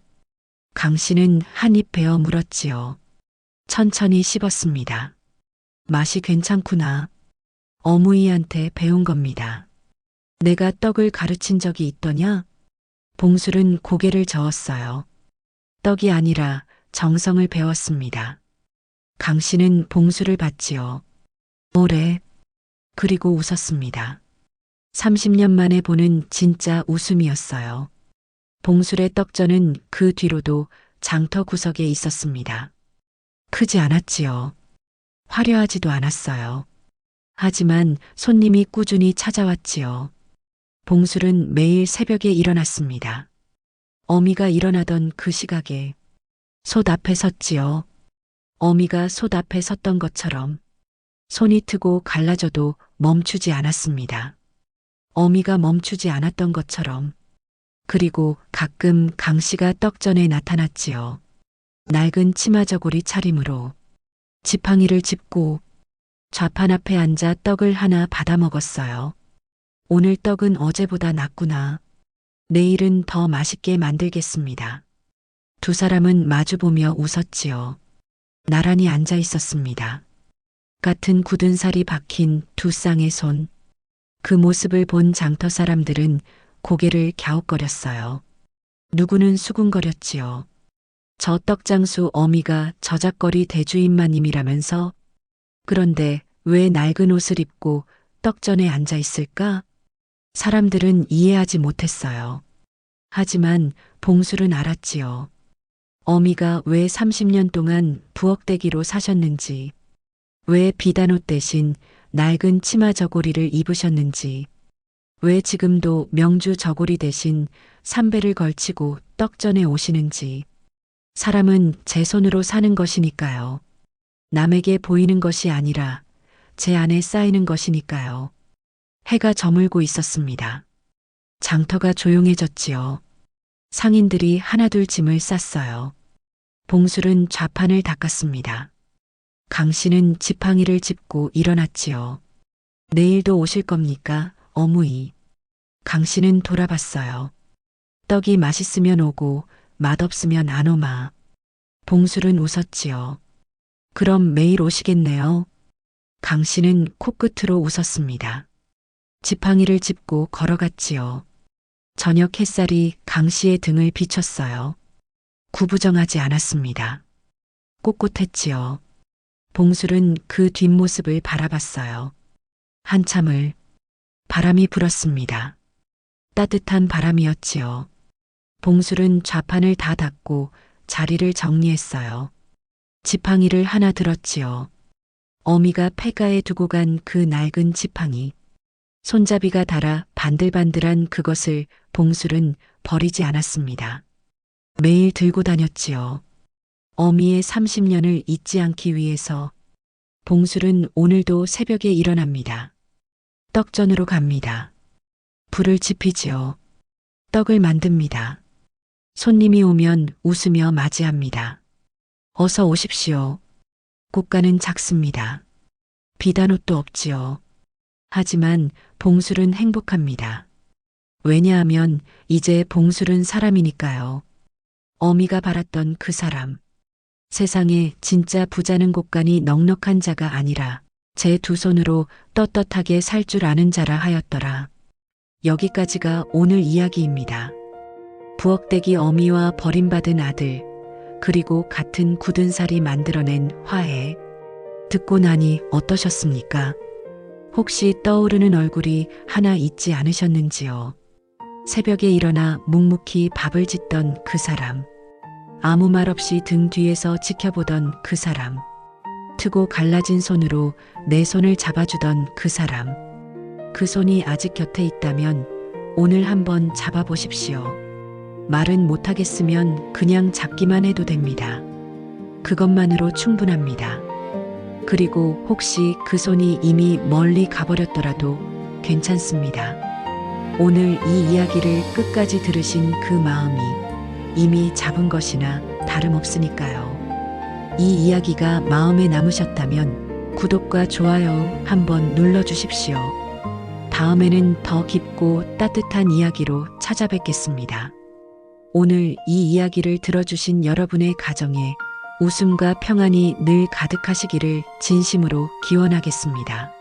강 씨는 한 입 베어 물었지요. 천천히 씹었습니다. 맛이 괜찮구나. 어무이한테 배운 겁니다. 내가 떡을 가르친 적이 있더냐? 봉술은 고개를 저었어요. 떡이 아니라 정성을 배웠습니다. 강 씨는 봉술을 봤지요. 오래. 그리고 웃었습니다. 30년 만에 보는 진짜 웃음이었어요. 봉술의 떡전은 그 뒤로도 장터 구석에 있었습니다. 크지 않았지요. 화려하지도 않았어요. 하지만 손님이 꾸준히 찾아왔지요. 봉술은 매일 새벽에 일어났습니다. 어미가 일어나던 그 시각에 솥 앞에 섰지요. 어미가 솥 앞에 섰던 것처럼 손이 트고 갈라져도 멈추지 않았습니다. 어미가 멈추지 않았던 것처럼. 그리고 가끔 강 씨가 떡전에 나타났지요. 낡은 치마 저고리 차림으로 지팡이를 짚고 좌판 앞에 앉아 떡을 하나 받아 먹었어요. 오늘 떡은 어제보다 낫구나. 내일은 더 맛있게 만들겠습니다. 두 사람은 마주보며 웃었지요. 나란히 앉아 있었습니다. 같은 굳은 살이 박힌 두 쌍의 손. 그 모습을 본 장터 사람들은 고개를 갸웃거렸어요. 누구는 수군거렸지요. 저 떡장수 어미가 저작거리 대주인마님이라면서. 그런데 왜 낡은 옷을 입고 떡전에 앉아 있을까? 사람들은 이해하지 못했어요. 하지만 봉술은 알았지요. 어미가 왜 30년 동안 부엌대기로 사셨는지, 왜 비단옷 대신 낡은 치마 저고리를 입으셨는지, 왜 지금도 명주 저고리 대신 삼배를 걸치고 떡전에 오시는지. 사람은 제 손으로 사는 것이니까요. 남에게 보이는 것이 아니라 제 안에 쌓이는 것이니까요. 해가 저물고 있었습니다. 장터가 조용해졌지요. 상인들이 하나둘 짐을 쌌어요. 봉술은 좌판을 닦았습니다. 강 씨는 지팡이를 짚고 일어났지요. 내일도 오실 겁니까, 어무이? 강 씨는 돌아봤어요. 떡이 맛있으면 오고 맛없으면 안 오마. 봉술은 웃었지요. 그럼 매일 오시겠네요. 강 씨는 코끝으로 웃었습니다. 지팡이를 짚고 걸어갔지요. 저녁 햇살이 강 씨의 등을 비췄어요. 구부정하지 않았습니다. 꼿꼿했지요. 봉술은 그 뒷모습을 바라봤어요. 한참을. 바람이 불었습니다. 따뜻한 바람이었지요. 봉술은 좌판을 다 닫고 자리를 정리했어요. 지팡이를 하나 들었지요. 어미가 폐가에 두고 간 그 낡은 지팡이. 손잡이가 닳아 반들반들한 그것을 봉술은 버리지 않았습니다. 매일 들고 다녔지요. 어미의 30년을 잊지 않기 위해서. 봉술은 오늘도 새벽에 일어납니다. 떡전으로 갑니다. 불을 지피지요. 떡을 만듭니다. 손님이 오면 웃으며 맞이합니다. 어서 오십시오. 꽃가는 작습니다. 비단옷도 없지요. 하지만 봉술은 행복합니다. 왜냐하면 이제 봉술은 사람이니까요. 어미가 바랐던 그 사람. 세상에 진짜 부자는 곳간이 넉넉한 자가 아니라 제 두 손으로 떳떳하게 살 줄 아는 자라 하였더라. 여기까지가 오늘 이야기입니다. 부엌대기 어미와 버림받은 아들, 그리고 같은 굳은 살이 만들어낸 화해. 듣고 나니 어떠셨습니까? 혹시 떠오르는 얼굴이 하나 있지 않으셨는지요? 새벽에 일어나 묵묵히 밥을 짓던 그 사람. 아무 말 없이 등 뒤에서 지켜보던 그 사람. 트고 갈라진 손으로 내 손을 잡아주던 그 사람. 그 손이 아직 곁에 있다면 오늘 한번 잡아보십시오. 말은 못하겠으면 그냥 잡기만 해도 됩니다. 그것만으로 충분합니다. 그리고 혹시 그 손이 이미 멀리 가버렸더라도 괜찮습니다. 오늘 이 이야기를 끝까지 들으신 그 마음이 이미 잡은 것이나 다름없으니까요. 이 이야기가 마음에 남으셨다면 구독과 좋아요 한번 눌러주십시오. 다음에는 더 깊고 따뜻한 이야기로 찾아뵙겠습니다. 오늘 이 이야기를 들어주신 여러분의 가정에 웃음과 평안이 늘 가득하시기를 진심으로 기원하겠습니다.